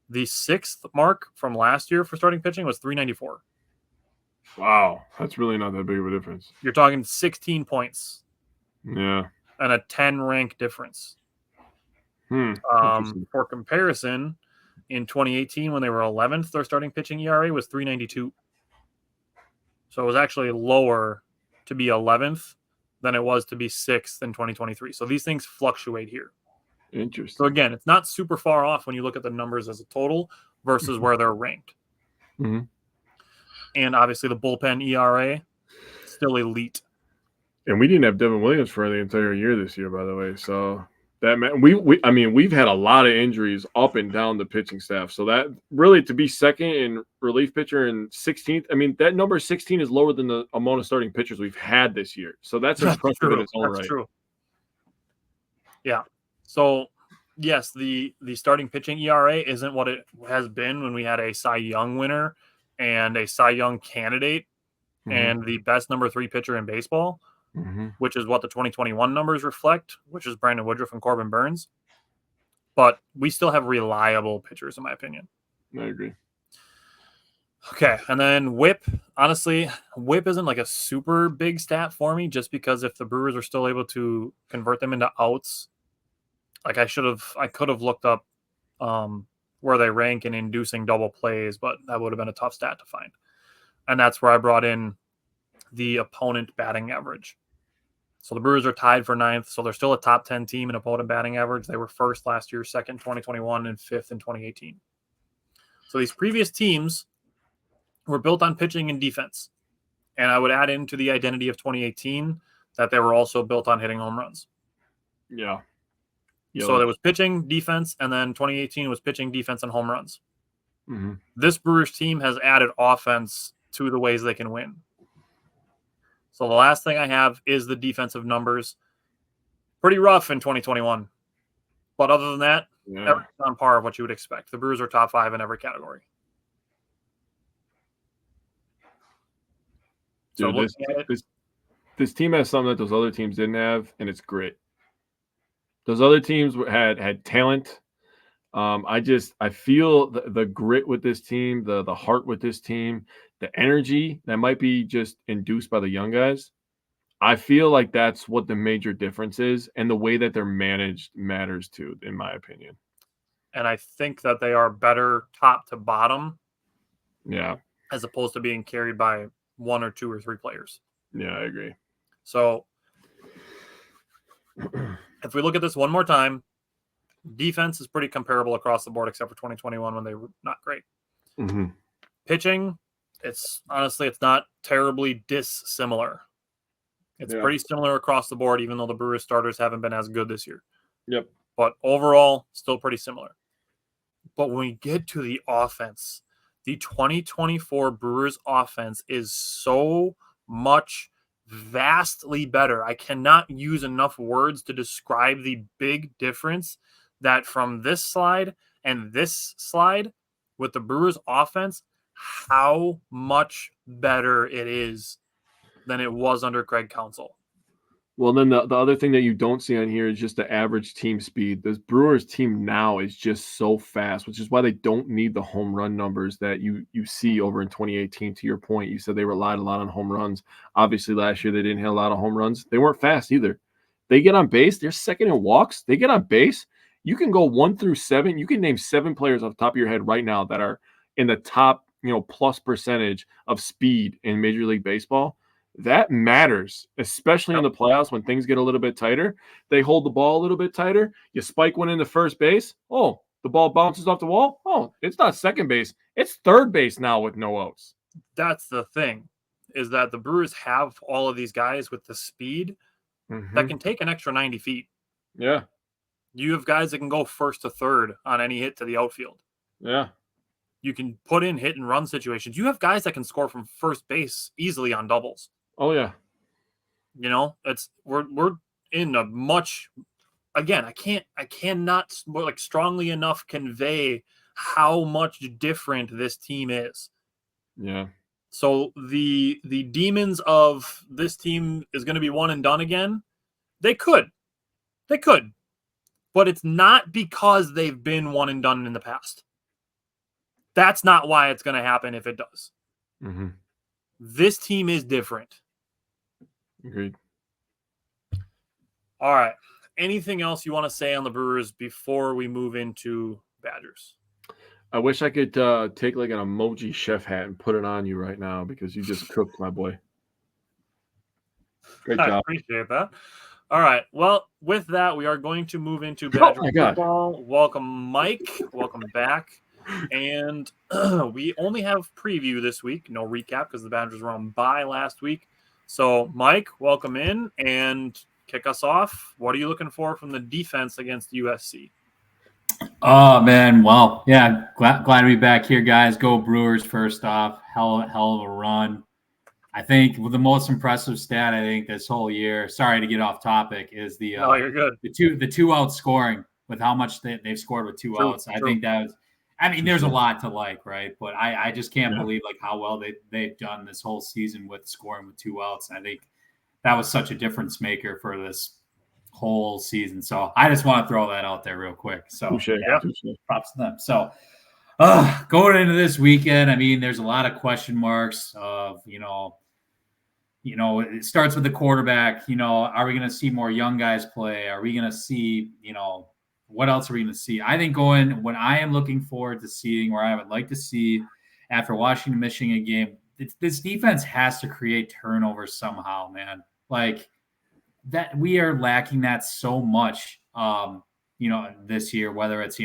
The 6th mark from last year for starting pitching was 3.94. Wow, that's really not that big of a difference. You're talking 16 points. Yeah. And a 10 rank difference. For comparison, in 2018, when they were 11th, their starting pitching ERA was 3.92. So it was actually lower to be 11th than it was to be 6th in 2023. So these things fluctuate here. Interesting. So again, it's not super far off when you look at the numbers as a total versus where they're ranked. Mm-hmm. And obviously the bullpen ERA, still elite. And we didn't have Devin Williams for the entire year this year, by the way. So That man, we've had a lot of injuries up and down the pitching staff. So that really to be second in relief pitcher and 16th, I mean that number 16 is lower than the amount of starting pitchers we've had this year. So that's impressive in its own right. That's true. Yeah. So yes, the starting pitching ERA isn't what it has been when we had a Cy Young winner and a Cy Young candidate and the best number 3 pitcher in baseball. Which is what the 2021 numbers reflect, which is Brandon Woodruff and Corbin Burns. But we still have reliable pitchers, in my opinion. I agree. Okay, and then WHIP. Honestly, WHIP isn't like a super big stat for me, just because if the Brewers are still able to convert them into outs, like I could have looked up where they rank in inducing double plays, but that would have been a tough stat to find. And that's where I brought in the opponent batting average. So the Brewers are tied for 9th, so they're still a top 10 team in opponent batting average. They were 1st last year, 2nd in 2021, and 5th in 2018. So these previous teams were built on pitching and defense. And I would add into the identity of 2018 that they were also built on hitting home runs. Yeah. So there was pitching, defense, and then 2018 was pitching, defense, and home runs. This Brewers team has added offense to the ways they can win. So the last thing I have is the defensive numbers. Pretty rough in 2021. But other than that, everything's on par of what you would expect. The Brewers are top 5 in every category. So dude, this team has something that those other teams didn't have, and it's grit. Those other teams had talent. I feel the grit with this team, the heart with this team, the energy that might be just induced by the young guys. I feel like that's what the major difference is, and the way that they're managed matters too, in my opinion. And I think that they are better top to bottom. Yeah. As opposed to being carried by 1 or 2 or 3 players. Yeah, I agree. So if we look at this one more time, defense is pretty comparable across the board, except for 2021 when they were not great. Pitching, it's not terribly dissimilar. It's pretty similar across the board, even though the Brewers starters haven't been as good this year. Yep. But overall, still pretty similar. But when we get to the offense, the 2024 Brewers offense is so much vastly better. I cannot use enough words to describe the big difference that from this slide and this slide with the Brewers offense, how much better it is than it was under Craig Counsell. Well, then the other thing that you don't see on here is just the average team speed. This Brewers team now is just so fast, which is why they don't need the home run numbers that you see over in 2018. To your point, you said they relied a lot on home runs. Obviously, last year they didn't hit a lot of home runs. They weren't fast either. They get on base. They're second in walks. They get on base. You can go 1 through 7. You can name 7 players off the top of your head right now that are in the top, plus percentage of speed in Major League Baseball. That matters, especially in the playoffs when things get a little bit tighter. They hold the ball a little bit tighter. You spike one into first base. Oh, the ball bounces off the wall. Oh, it's not second base. It's third base now with no outs. That's the thing, is that the Brewers have all of these guys with the speed that can take an extra 90 feet. Yeah. You have guys that can go first to third on any hit to the outfield. Yeah. You can put in hit and run situations. You have guys that can score from first base easily on doubles. Oh yeah. We're in a much, again, I cannot strongly enough convey how much different this team is. Yeah. So the demons of this team is going to be one and done again. They could, but it's not because they've been one and done in the past. That's not why it's going to happen if it does. This team is different. Agreed. All right. Anything else you want to say on the Brewers before we move into Badgers? I wish I could take like an emoji chef hat and put it on you right now because you just cooked, my boy. Great job. I appreciate that. All right. Well, with that, we are going to move into Badger football. Welcome, Mike. Welcome back. And we only have preview this week, no recap because the Badgers were on bye last week. So, Mike, welcome in. And kick us off. What are you looking for from the defense against USC? Oh man, well, yeah, glad to be back here, guys. Go Brewers! First off, hell of a run. I think the most impressive stat I think this whole year. Sorry to get off topic. Is the No, you're good. The two out scoring with how much they've scored with two outs. I think that was. I mean, there's a lot to like, right? But I just can't believe like how well they've done this whole season with scoring with two outs. I think that was such a difference maker for this whole season. So I just want to throw that out there real quick. So props to them. So going into this weekend, I mean, there's a lot of question marks of, it starts with the quarterback. Are we going to see more young guys play? Are we going to see, what else are we going to see? I think what I am looking forward to seeing, or I would like to see after Washington, Michigan game, this defense has to create turnovers somehow, man. Like that, we are lacking that so much, this year, whether it's,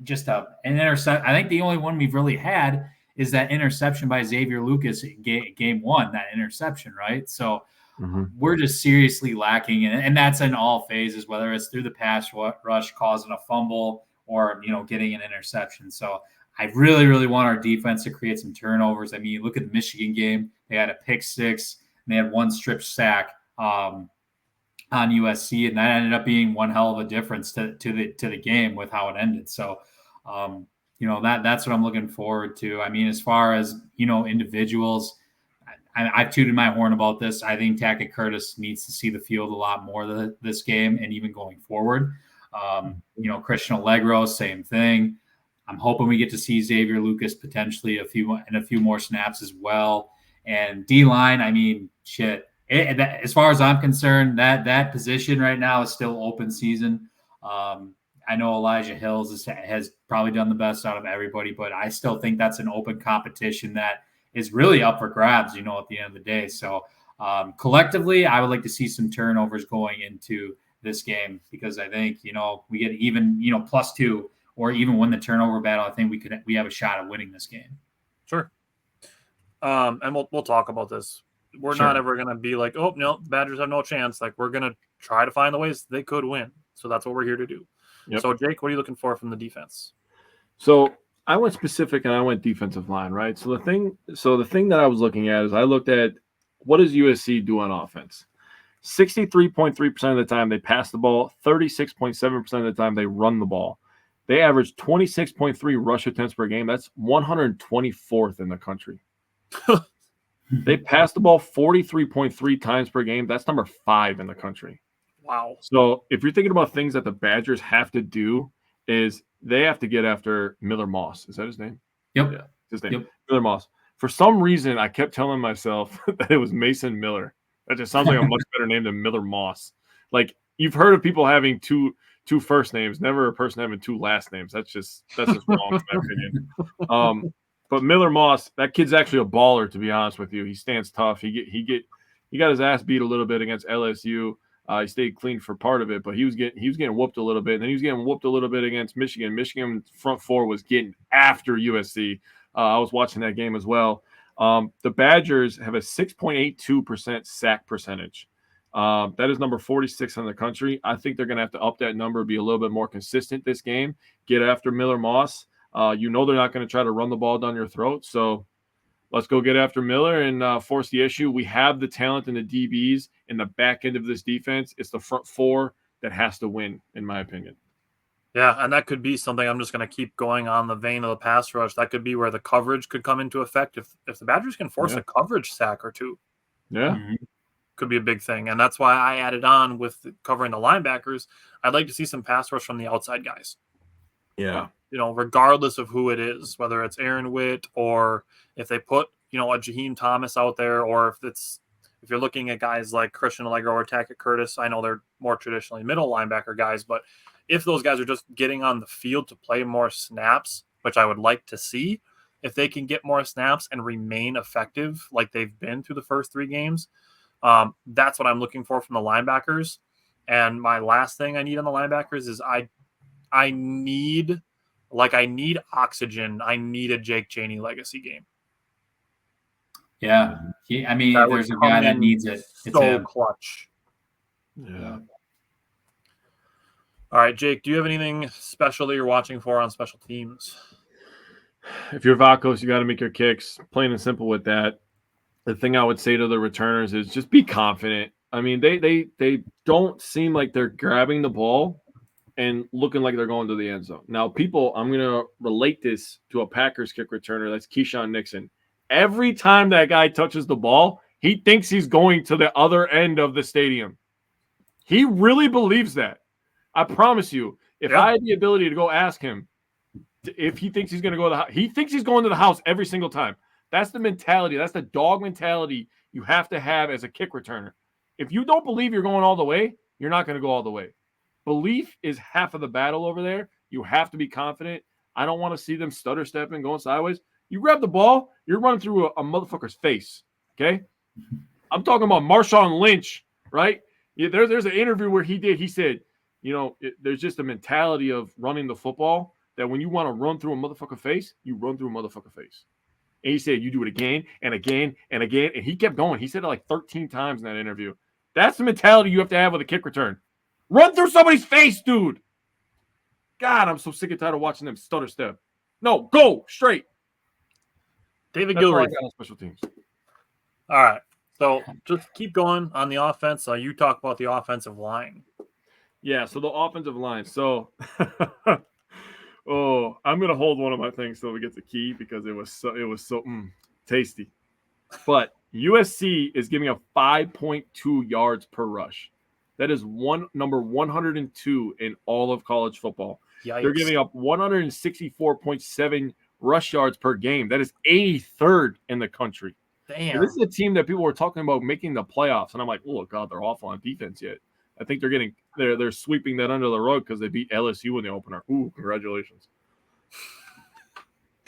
just an intercept. I think the only one we've really had is that interception by Xavier Lucas game one, that interception, right? So we're just seriously lacking. And that's in all phases, whether it's through the pass rush, causing a fumble or, getting an interception. So I really, really want our defense to create some turnovers. I mean, you look at the Michigan game, they had a pick six and they had one strip sack on USC, and that ended up being one hell of a difference to the game with how it ended. So, that's what I'm looking forward to. I mean, as far as, individuals, I've tooted my horn about this. I think Tackett Curtis needs to see the field a lot more this game and even going forward. Christian Allegro, same thing. I'm hoping we get to see Xavier Lucas potentially a few more snaps as well. And D-line, I mean, shit. As far as I'm concerned, that position right now is still open season. I know Elijah Hills has probably done the best out of everybody, but I still think that's an open competition that is really up for grabs, at the end of the day. So collectively, I would like to see some turnovers going into this game because I think, we get even, +2 or even win the turnover battle. I think we have a shot at winning this game. Sure. And we'll talk about this. We're not ever going to be like, oh, no, Badgers have no chance. Like, we're going to try to find the ways they could win. So that's what we're here to do. Yep. So, Jake, what are you looking for from the defense? So I went specific and I went defensive line, right? So the thing that I was looking at is I looked at what does USC do on offense? 63.3% of the time they pass the ball, 36.7% of the time they run the ball. They average 26.3 rush attempts per game. That's 124th in the country. They pass the ball 43.3 times per game. That's number 5 in the country. Wow. So if you're thinking about things that the Badgers have to do is they have to get after Miller Moss. Is that his name? Yep. Yeah, his name. Yep. Miller Moss. For some reason, I kept telling myself that it was Mason Miller. That just sounds like a much better name than Miller Moss. Like, you've heard of people having two first names, never a person having 2 last names. That's just wrong in my opinion. But Miller Moss, that kid's actually a baller, to be honest with you. He stands tough. He got his ass beat a little bit against LSU. He stayed clean for part of it, but he was getting whooped a little bit. And then he was getting whooped a little bit against Michigan. Michigan front four was getting after USC. I was watching that game as well. The Badgers have a 6.82% sack percentage. That is number 46 in the country. I think they're going to have to up that number, be a little bit more consistent this game, get after Miller Moss. They're not going to try to run the ball down your throat. So let's go get after Miller and force the issue. We have the talent in the DBs in the back end of this defense. It's the front four that has to win, in my opinion. Yeah, and that could be something. I'm just going to keep going on the vein of the pass rush. That could be where the coverage could come into effect. If the Badgers can force a coverage sack or two. Yeah. Could be a big thing. And that's why I added on with covering the linebackers. I'd like to see some pass rush from the outside guys. Yeah. Regardless of who it is, whether it's Aaron Witt or if they put, a Jaheim Thomas out there, or if you're looking at guys like Christian Allegro or Tackett Curtis, I know they're more traditionally middle linebacker guys, but if those guys are just getting on the field to play more snaps, which I would like to see, if they can get more snaps and remain effective like they've been through the first 3 games, that's what I'm looking for from the linebackers. And my last thing I need on the linebackers is I need oxygen. I need a Jake Chaney legacy game. Yeah. There's a guy that needs it. It's so clutch. Yeah. All right, Jake, do you have anything special that you're watching for on special teams? If you're Vacos, you got to make your kicks. Plain and simple with that. The thing I would say to the returners is just be confident. I mean, they don't seem like they're grabbing the ball and looking like they're going to the end zone. Now, I'm going to relate this to a Packers kick returner. That's Keyshawn Nixon. Every time that guy touches the ball, he thinks he's going to the other end of the stadium. He really believes that. I promise you, if I had the ability to go ask him if he thinks he's going to go to the house, he thinks he's going to the house every single time. That's the mentality. That's the dog mentality you have to have as a kick returner. If you don't believe you're going all the way, you're not going to go all the way. Belief is half of the battle over there. You have to be confident. I don't want to see them stutter stepping, going sideways. You grab the ball, you're running through a motherfucker's face, okay? I'm talking about Marshawn Lynch, right? Yeah, there's an interview where he said, there's just a mentality of running the football that when you want to run through a motherfucker face, you run through a motherfucker face. And he said, you do it again and again and again. And he kept going. He said it like 13 times in that interview. That's the mentality you have to have with a kick return. Run through somebody's face, dude. God, I'm so sick and tired of watching them stutter step. No, go straight. David That's all I Gilreath. got on special teams. All right. So just keep going on the offense. You talk about the offensive line. Yeah, so the offensive line. So, I'm gonna hold one of my things till we get the key because it was so tasty. But USC is giving up 5.2 yards per rush. That is number 102 in all of college football. Yikes. They're giving up 164.7 rush yards per game. That is 83rd in the country. Damn. And this is a team that people were talking about making the playoffs, and I'm like, oh god, they're awful on defense yet. I think they're sweeping that under the rug because they beat LSU in the opener. Ooh, congratulations.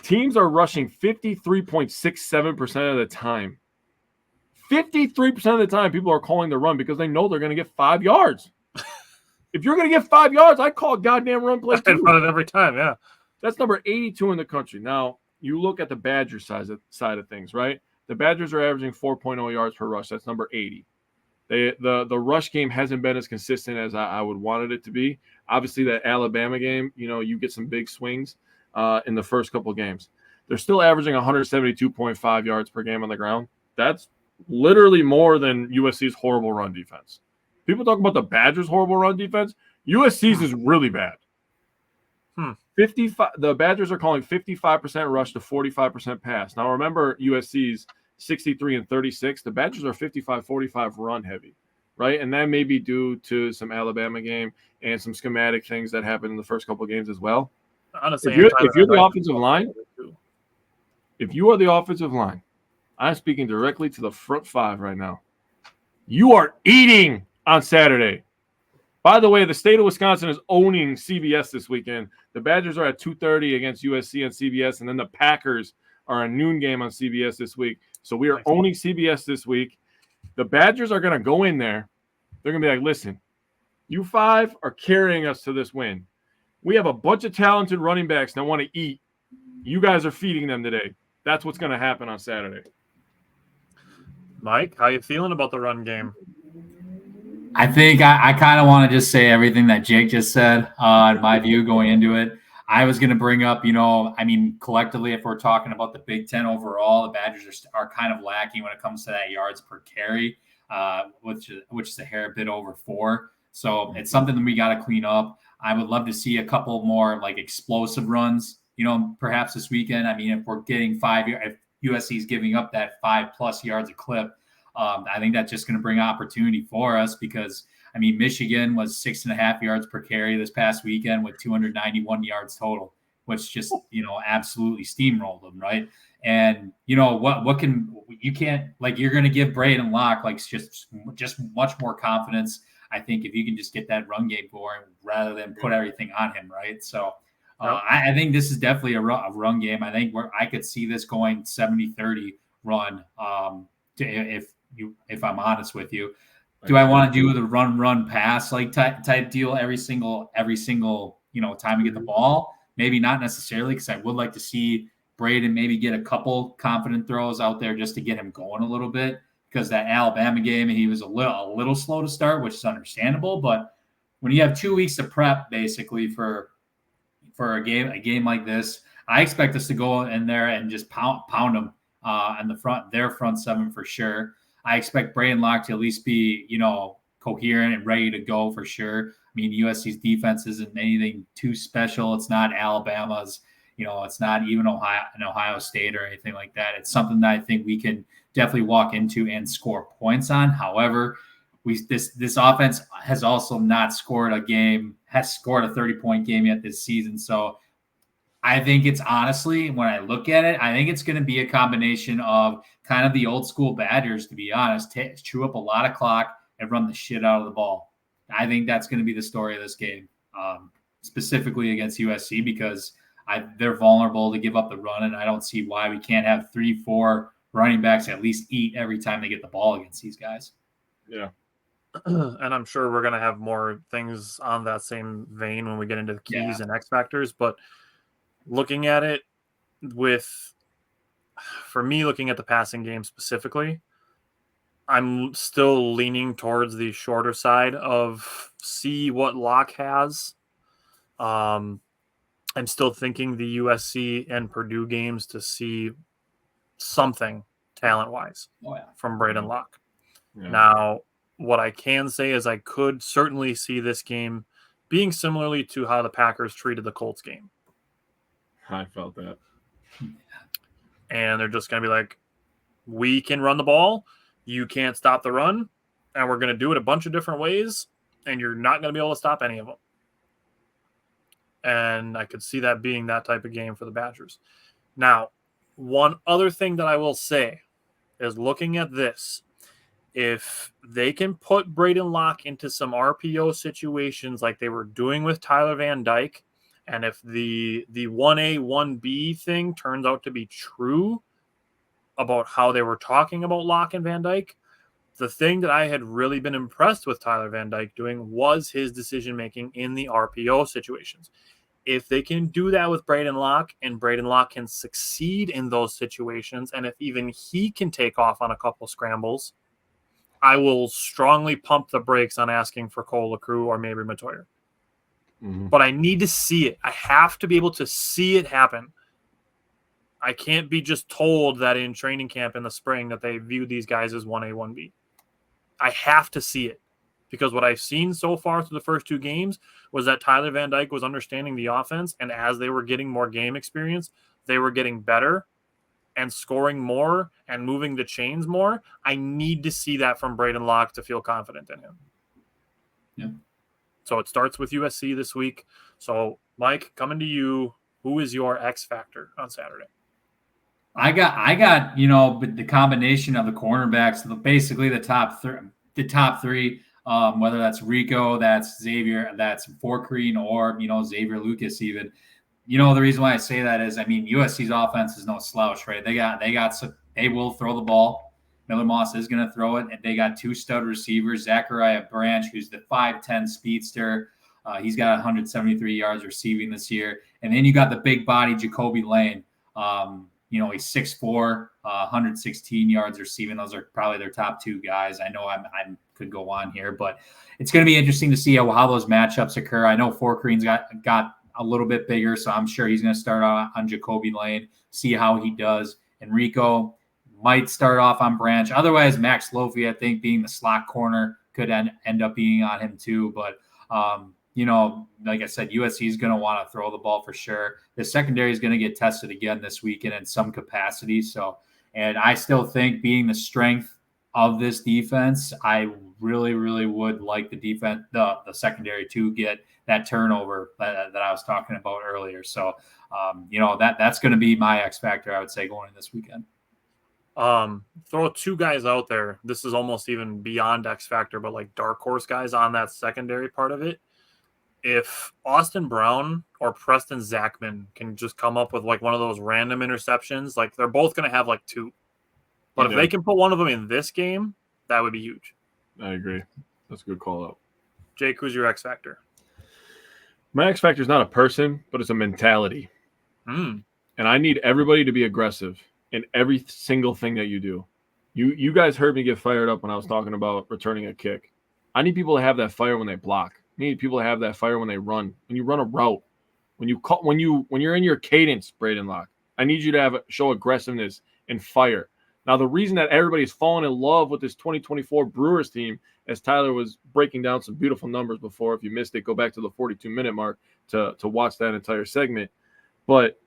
Teams are rushing 53.67% of the time. 53% of the time, people are calling the run because they know they're going to get 5 yards. If you're going to get 5 yards, I call a goddamn run play too. I run it every time, yeah. That's number 82 in the country. Now, you look at the Badgers side of things, right? The Badgers are averaging 4.0 yards per rush. That's number 80. The rush game hasn't been as consistent as I would wanted it to be. Obviously, that Alabama game, you get some big swings in the first couple games. They're still averaging 172.5 yards per game on the ground. That's literally more than USC's horrible run defense. People talk about the Badgers' horrible run defense. USC's is really bad. 55. The Badgers are calling 55% rush to 45% pass. Now, remember USC's 63 and 36. The Badgers are 55-45 run heavy, right? And that may be due to some Alabama game and some schematic things that happened in the first couple of games as well. Honestly, if you're the offensive line, if you are the offensive line, I'm speaking directly to the front five right now. You are eating on Saturday. By the way, the state of Wisconsin is owning CBS this weekend. The Badgers are at 2:30 against USC on CBS, and then the Packers are a noon game on CBS this week. So we are owning CBS this week. The Badgers are going to go in there. They're going to be like, listen, you five are carrying us to this win. We have a bunch of talented running backs that want to eat. You guys are feeding them today. That's what's going to happen on Saturday. Mike, how you feeling about the run game? I think I kind of want to just say everything that Jake just said, in my view, going into it. I was going to bring up, collectively, if we're talking about the Big Ten overall, the Badgers are kind of lacking when it comes to that yards per carry, which is a hair bit over 4. So it's something that we got to clean up. I would love to see a couple more explosive runs, perhaps this weekend. I mean, if we're getting if USC is giving up that 5+ yards a clip, I think that's just going to bring opportunity for us because, Michigan was 6.5 yards per carry this past weekend with 291 yards total, which just, absolutely steamrolled them, right? And, what can you can't you're going to give Braedyn Locke just much more confidence. I think if you can just get that run game going rather than put everything on him, right? So I think this is definitely a run game. I think I could see this going 70-30 run if I'm honest with you. Do I want to do the run pass type deal every single time we get the ball? Maybe not necessarily, because I would like to see Braedyn maybe get a couple confident throws out there just to get him going a little bit. because that Alabama game, he was a little slow to start, which is understandable. But when you have 2 weeks to prep basically for a game like this, I expect us to go in there and just pound them in their front seven for sure. I expect Braedyn Locke to at least be, coherent and ready to go for sure. I mean, USC's defense isn't anything too special. It's not Alabama's, it's not even Ohio State or anything like that. It's something that I think we can definitely walk into and score points on. However, this offense has also not scored a 30-point game yet this season. So I think it's honestly, when I look at it, I think it's going to be a combination of kind of the old school Badgers, to be honest, chew up a lot of clock and run the shit out of the ball. I think that's going to be the story of this game, specifically against USC, because they're vulnerable to give up the run, and I don't see why we can't have 3-4 running backs at least eat every time they get the ball against these guys. Yeah. And I'm sure we're going to have more things on that same vein when we get into the keys and X factors. But looking at it for me, looking at the passing game specifically, I'm still leaning towards the shorter side of see what Locke has. I'm still thinking the USC and Purdue games to see something talent-wise from Braedyn Locke. Yeah. Now, what I can say is I could certainly see this game being similarly to how the Packers treated the Colts game. I felt that. And they're just going to be like, we can run the ball, you can't stop the run, and we're going to do it a bunch of different ways, and you're not going to be able to stop any of them. And I could see that being that type of game for the Badgers. Now, one other thing that I will say is looking at this, if they can put Braedyn Locke into some RPO situations like they were doing with Tyler Van Dyke, and if the 1A, 1B thing turns out to be true about how they were talking about Locke and Van Dyke, the thing that I had really been impressed with Tyler Van Dyke doing was his decision-making in the RPO situations. If they can do that with Braedyn Locke, and Braedyn Locke can succeed in those situations, and if even he can take off on a couple scrambles, I will strongly pump the brakes on asking for Cole LaCrue or maybe Matoyer. Mm-hmm. But I need to see it. I have to be able to see it happen. I can't be just told that in training camp in the spring that they view these guys as 1A, 1B. I have to see it, because what I've seen so far through the first two games was that Tyler Van Dyke was understanding the offense, and as they were getting more game experience, they were getting better and scoring more and moving the chains more. I need to see that from Braedyn Locke to feel confident in him. Yeah. So it starts with USC this week. So, Mike, coming to you, who is your X factor on Saturday? I got the combination of the cornerbacks, basically the top three, whether that's Rico, that's Xavier, that's Forkreen, or Xavier Lucas even. The reason why I say that is, USC's offense is no slouch, right? They will throw the ball. Miller Moss is going to throw it, and they got two stud receivers, Zachariah Branch, who's the 5'10 speedster. He's got 173 yards receiving this year. And then you got the big body Jacoby Lane. He's 6'4", 116 yards receiving. Those are probably their top two guys. I know I could go on here, but it's going to be interesting to see how those matchups occur. I know Forkreen's got a little bit bigger, so I'm sure he's going to start on Jacoby Lane, see how he does. Enrico might start off on Branch. Otherwise, Max Lofi, I think, being the slot corner, could end up being on him too. But, like I said, USC is going to want to throw the ball for sure. The secondary is going to get tested again this weekend in some capacity. So, and I still think, being the strength of this defense, I really, really would like the defense, the secondary, to get that turnover that I was talking about earlier. So, that's going to be my X factor, I would say, going in this weekend. Throw two guys out there. This is almost even beyond X factor, but like dark horse guys on that secondary part of it. If Austin Brown or Preston Zachman can just come up with like one of those random interceptions, like they're both going to have like two. But if they can put one of them in this game, that would be huge. I agree. That's a good call out. Jake, who's your X factor? My X factor is not a person, but it's a mentality. And I need everybody to be aggressive in every single thing that you do. You guys heard me get fired up when I was talking about returning a kick. I need people to have that fire when they block. I need people to have that fire when they run. When you run a route, when you're in your cadence, Braedyn Locke, I need you to show aggressiveness and fire. Now, the reason that everybody's fallen in love with this 2024 Brewers team, as Tyler was breaking down some beautiful numbers before, if you missed it, go back to the 42-minute mark to watch that entire segment. But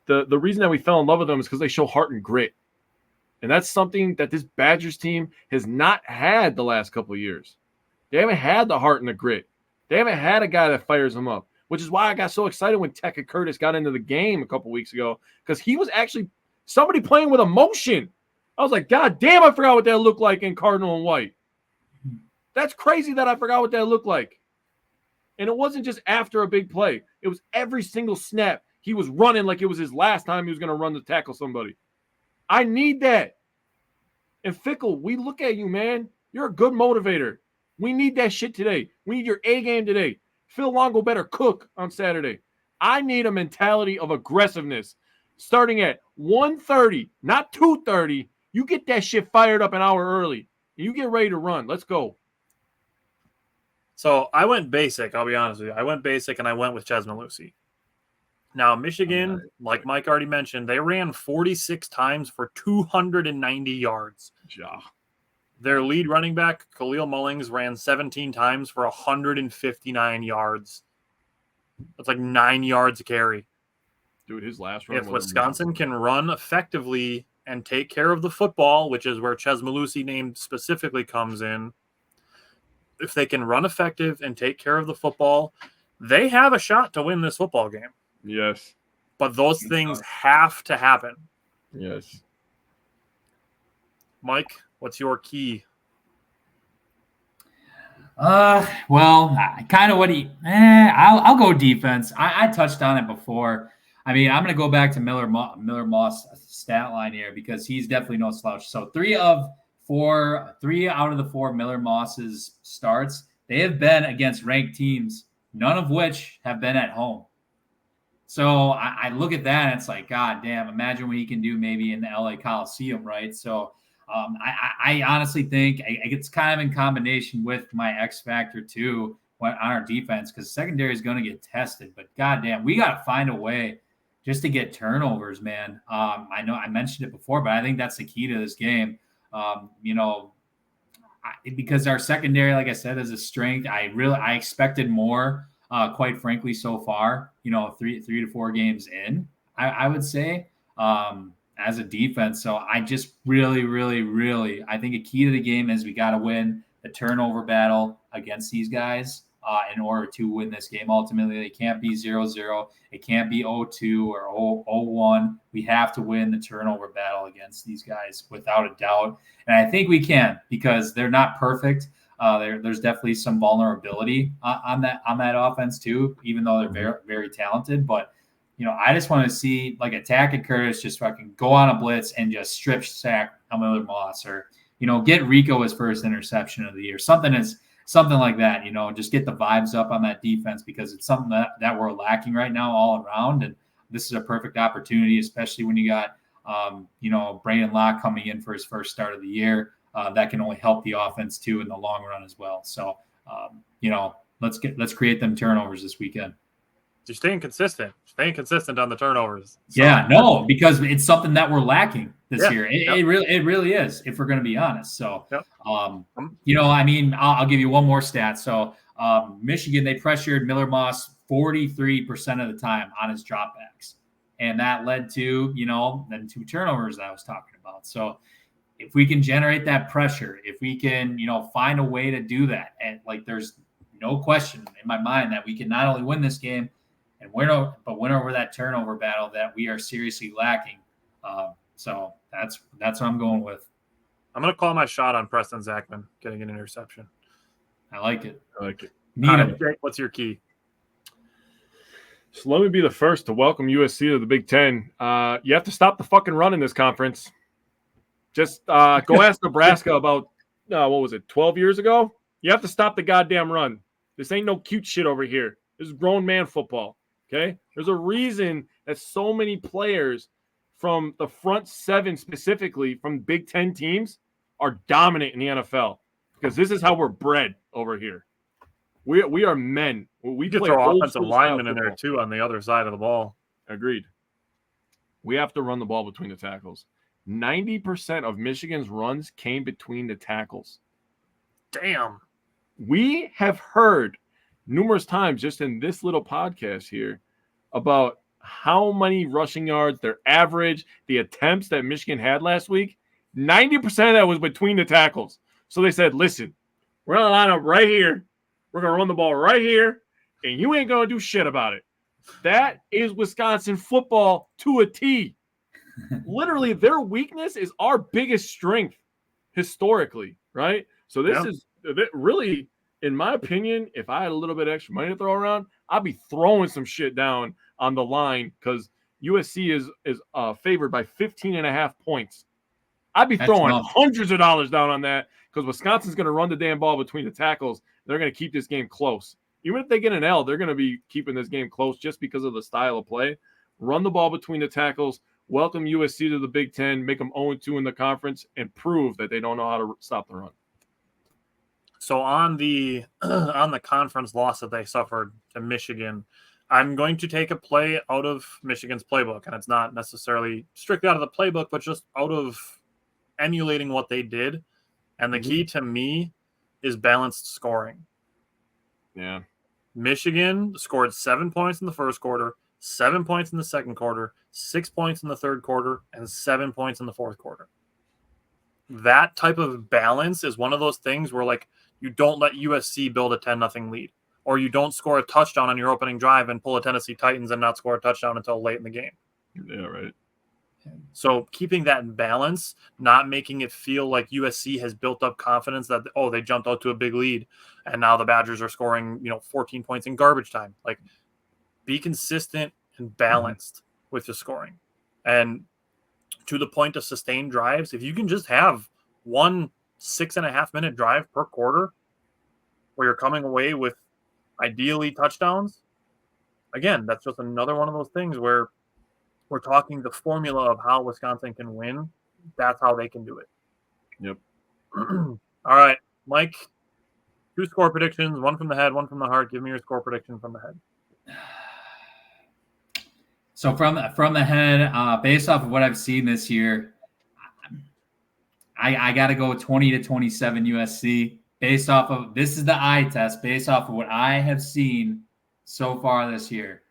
the reason that we fell in love with them is because they show heart and grit. And that's something that this Badgers team has not had the last couple of years. They haven't had the heart and the grit. They haven't had a guy that fires them up, which is why I got so excited when Tekka Curtis got into the game a couple weeks ago, because he was actually somebody playing with emotion. I was like, God damn, I forgot what that looked like in Cardinal and White. That's crazy that I forgot what that looked like. And it wasn't just after a big play. It was every single snap. He was running like it was his last time he was going to run to tackle somebody. I need that. And Fickle, we look at you, man. You're a good motivator. We need that shit today. We need your A game today. Phil Longo better cook on Saturday. I need a mentality of aggressiveness. Starting at 1:30, not 2:30, you get that shit fired up an hour early. You get ready to run. Let's go. So I went basic. I'll be honest with you. I went basic, and I went with Chez Mellusi. Now, Michigan, like Mike already mentioned, they ran 46 times for 290 yards. Yeah. Their lead running back, Khalil Mullings, ran 17 times for 159 yards. That's like 9 yards a carry. Dude, his last run. If Wisconsin can run effectively and take care of the football, which is where Chez Mellusi name specifically comes in, if they can run effective and take care of the football, they have a shot to win this football game. Yes. But those things have to happen. Yes. Mike, what's your key? Well, kind of what I'll go defense. I touched on it before. I mean, I'm going to go back to Miller Moss stat line here because he's definitely no slouch. So 3 out of the 4 Miller Moss's starts, they have been against ranked teams, none of which have been at home. So I look at that and it's like, God damn, imagine what he can do maybe in the LA Coliseum, right? So I honestly think it's kind of in combination with my X factor too on our defense because secondary is going to get tested. But goddamn, we got to find a way just to get turnovers, man. I know I mentioned it before, but I think that's the key to this game. Because our secondary, like I said, is a strength. I expected more, quite frankly, so far. 3 to 4 games in, I would say. As a defense. So I just really, really, really, I think a key to the game is we got to win the turnover battle against these guys in order to win this game. Ultimately, it can't be 0-0. It can't be 0-2 or 0-1. We have to win the turnover battle against these guys without a doubt. And I think we can because they're not perfect. There's definitely some vulnerability on that offense too, even though they're very, very talented. But I just want to see like attack and Curtis just fucking go on a blitz and just strip sack Miller Moss or, get Rico his first interception of the year. Something like that, just get the vibes up on that defense because it's something that we're lacking right now all around. And this is a perfect opportunity, especially when you got, Braedyn Locke coming in for his first start of the year. That can only help the offense too in the long run as well. So, let's create them turnovers this weekend. You're staying consistent on the turnovers. So. Yeah, no, because it's something that we're lacking this year. It really is, if we're going to be honest. So, I'll give you one more stat. So, Michigan, they pressured Miller Moss 43% of the time on his dropbacks. And that led to, then 2 turnovers that I was talking about. So, if we can generate that pressure, if we can, find a way to do that, and there's no question in my mind that we can not only win this game, and win over that turnover battle that we are seriously lacking. So that's what I'm going with. I'm going to call my shot on Preston Zachman getting an interception. I like it. Need him. Jake, what's your key? So let me be the first to welcome USC to the Big Ten. You have to stop the fucking run in this conference. Just go ask Nebraska about, 12 years ago? You have to stop the goddamn run. This ain't no cute shit over here. This is grown man football. Okay, there's a reason that so many players from the front 7 specifically from Big Ten teams are dominant in the NFL because this is how we're bred over here. We are men. We could play throw old offensive school linemen style in there football. too on the other side of the ball. Agreed. We have to run the ball between the tackles. 90% of Michigan's runs came between the tackles. Damn. We have heard numerous times just in this little podcast here about how many rushing yards, their average, the attempts that Michigan had last week. 90% of that was between the tackles. So they said, listen, we're going to line up right here. We're going to run the ball right here, and you ain't going to do shit about it. That is Wisconsin football to a T. Literally, their weakness is our biggest strength historically, right? So this is really, in my opinion, if I had a little bit of extra money to throw around, I'd be throwing some shit down on the line because USC is favored by 15.5 points. I'd be throwing hundreds of dollars down on that because Wisconsin's going to run the damn ball between the tackles. They're going to keep this game close. Even if they get an L, they're going to be keeping this game close just because of the style of play. Run the ball between the tackles. Welcome USC to the Big Ten. Make them 0-2 in the conference and prove that they don't know how to stop the run. So on the conference loss that they suffered to Michigan, I'm going to take a play out of Michigan's playbook, and it's not necessarily strictly out of the playbook, but just out of emulating what they did. And the key to me is balanced scoring. Yeah. Michigan scored 7 points in the first quarter, 7 points in the second quarter, 6 points in the third quarter, and 7 points in the fourth quarter. That type of balance is one of those things where, like, you don't let USC build a 10-0 lead, or you don't score a touchdown on your opening drive and pull a Tennessee Titans and not score a touchdown until late in the game. Yeah, right. So keeping that in balance, not making it feel like USC has built up confidence that, oh, they jumped out to a big lead and now the Badgers are scoring, 14 points in garbage time. Like, be consistent and balanced with your scoring. And to the point of sustained drives, if you can just have one 6.5-minute drive per quarter where you're coming away with ideally touchdowns, again, that's just another one of those things where we're talking the formula of how Wisconsin can win. That's how they can do it. Yep. All right, Mike, 2 score predictions, one from the head, one from the heart. Give me your score prediction from the head. So from the head, based off of what I've seen this year, I got to go 20-27 USC. Based off of, this is the eye test, based off of what I have seen so far this year.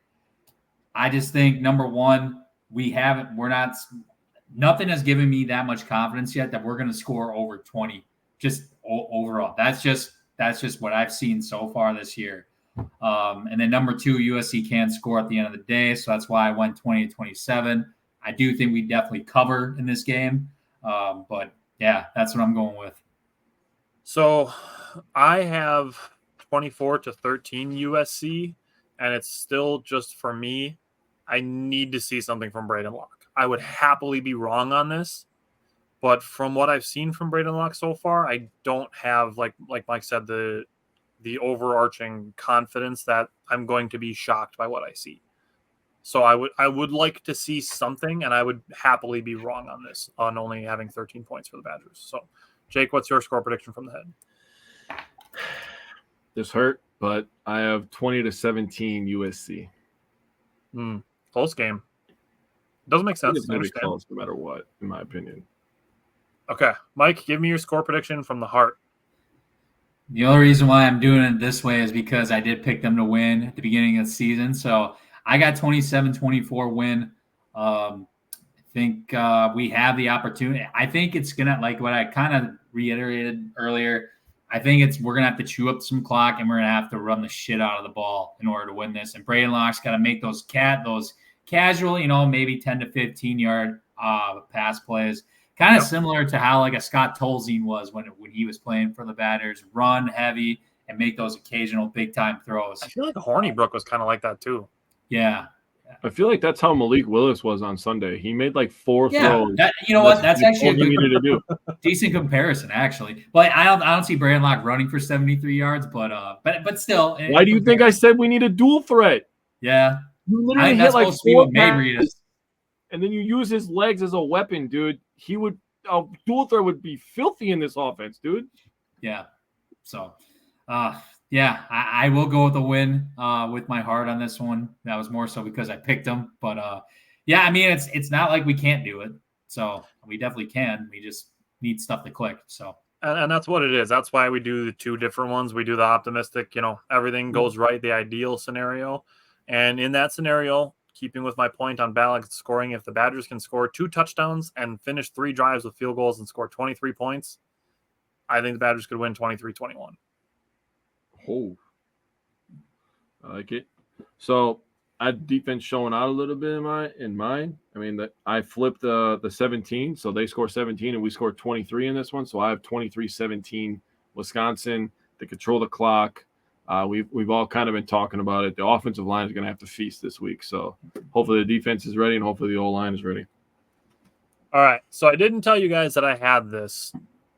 I just think, number one, nothing has given me that much confidence yet that we're going to score over 20 just overall. That's just what I've seen so far this year. And then number two, USC can score at the end of the day. So that's why I went 20-27. I do think we definitely cover in this game. But yeah, that's what I'm going with. So I have 24-13 USC, and it's still just, for me, I need to see something from Braedyn Locke. I would happily be wrong on this, but from what I've seen from Braedyn Locke so far, I don't have, like Mike said, the overarching confidence that I'm going to be shocked by what I see. So I would like to see something, and I would happily be wrong on this, on only having 13 points for the Badgers. So, Jake, what's your score prediction from the head? This hurt, but I have 20-17 USC. Close game. Doesn't make sense. It's going to be close no matter what, in my opinion. Okay. Mike, give me your score prediction from the heart. The only reason why I'm doing it this way is because I did pick them to win at the beginning of the season. So I got 27-24 win. I think we have the opportunity. I think it's going to, like what I kind of reiterated earlier, I think we're going to have to chew up some clock, and we're going to have to run the shit out of the ball in order to win this. And Braedyn Locke's got to make those casual, maybe 10 to 15 yard pass plays. Kind of similar to how like a Scott Tolzien was when he was playing for the Badgers. Run heavy and make those occasional big time throws. I feel like Hornibrook was kind of like that too. Yeah. I feel like that's how Malik Willis was on Sunday. He made like 4 throws. That's actually a good, decent comparison, actually. But I don't see Braedyn Locke running for 73 yards. But still. Why do you think I said we need a dual threat? Yeah. You literally hit like 4 passes, and then you use his legs as a weapon, dude. He would dual threat would be filthy in this offense, dude. Yeah. So, yeah, I will go with the win with my heart on this one. That was more so because I picked them. But, yeah, I mean, it's not like we can't do it. So we definitely can. We just need stuff to click. So. And that's what it is. That's why we do the two different ones. We do the optimistic, everything goes right, the ideal scenario. And in that scenario, keeping with my point on balanced scoring, if the Badgers can score 2 touchdowns and finish 3 drives with field goals and score 23 points, I think the Badgers could win 23-21. Oh, I like it. So I had defense showing out a little bit in mine. I mean, that I flipped the 17, so they score 17 and we scored 23 in this one. So I have 23-17 Wisconsin to control the clock. We've all kind of been talking about it. The offensive line is going to have to feast this week. So hopefully the defense is ready and hopefully the O-line is ready. All right. So I didn't tell you guys that I had this,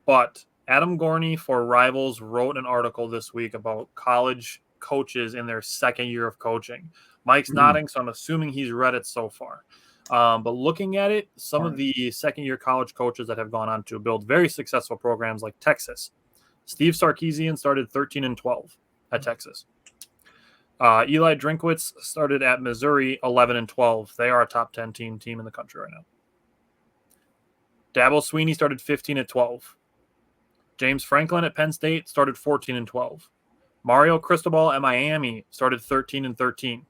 but Adam Gorney for Rivals wrote an article this week about college coaches in their second year of coaching. Mike's nodding, so I'm assuming he's read it so far. But looking at it, some of the second-year college coaches that have gone on to build very successful programs like Texas. Steve Sarkisian started 13-12 at Texas. Eli Drinkwitz started at Missouri 11-12. They are a top 10 team in the country right now. Dabo Swinney started 15-12. James Franklin at Penn State started 14-12. Mario Cristobal at Miami started 13-13.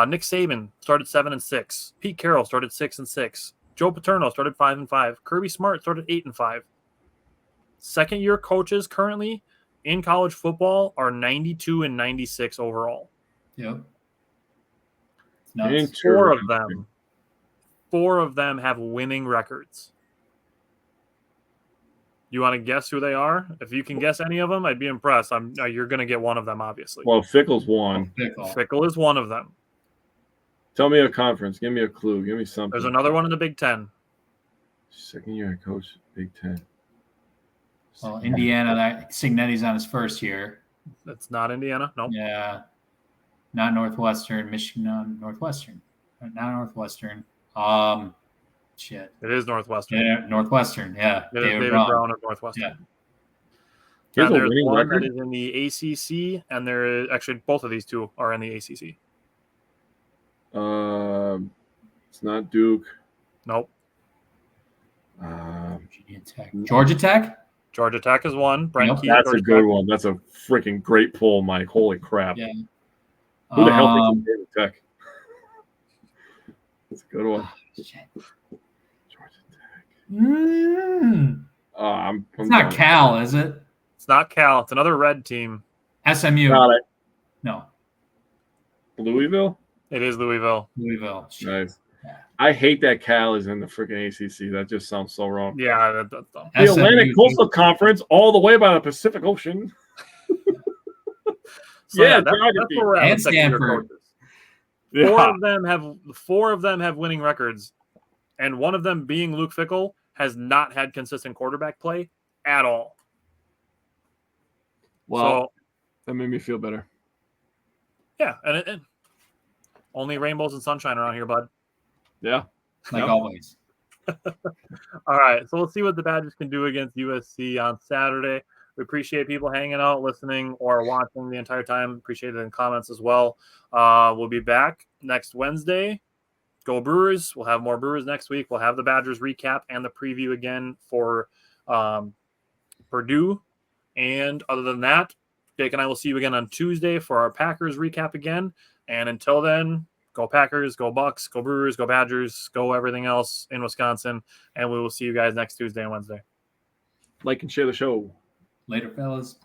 Nick Saban started 7-6. Pete Carroll started 6-6. Joe Paterno started 5-5. Kirby Smart started 8-5. Second-year coaches currently in college football are 92-96 overall. Yep. Four of them have winning records. You want to guess who they are? If you can guess any of them, I'd be impressed. You're going to get one of them, obviously. Well, Fickle's one. Fickle is one of them. Tell me a conference. Give me a clue. Give me something. There's another one in the Big Ten. Second year coach, Big Ten. Well, Indiana, Signetti's on his first year. That's not Indiana. No. Nope. Yeah. Not Northwestern. Michigan, Northwestern. Not Northwestern. Shit. It is Northwestern. Yeah, Northwestern. Yeah. It is David Brown of Northwestern. Yeah. And there's one that is in the ACC, and there is actually both of these two are in the ACC. It's not Duke. Nope. Georgia Tech. Georgia Tech is one. That's Georgia a good Tech. One. That's a freaking great pull, Mike. Holy crap! Yeah. Who the hell thinks Georgia Tech? That's a good one. Georgia Tech. It's not Cal, is it? It's not Cal. It's another red team. SMU. Got it. No. Louisville. It is Louisville. Nice. Yeah. I hate that Cal is in the freaking ACC. That just sounds so wrong. Yeah, that's dumb. The Atlantic Coastal Conference, all the way by the Pacific Ocean. That's where we're at. And Stanford. Yeah. Four of them have winning records, and one of them being Luke Fickell has not had consistent quarterback play at all. Well, that made me feel better. Yeah, and only rainbows and sunshine around here, bud. Yeah. Like always. All right, so we'll see what the Badgers can do against USC on Saturday. We appreciate people hanging out, listening, or watching the entire time. Appreciate it in comments as well. We'll be back next Wednesday. Go Brewers. We'll have more Brewers next week. We'll have the Badgers recap and the preview again for Purdue. And other than that, Jake and I will see you again on Tuesday for our Packers recap again. And until then, go Packers, go Bucks, go Brewers, go Badgers, go everything else in Wisconsin. And we will see you guys next Tuesday and Wednesday. Like and share the show. Later, fellas.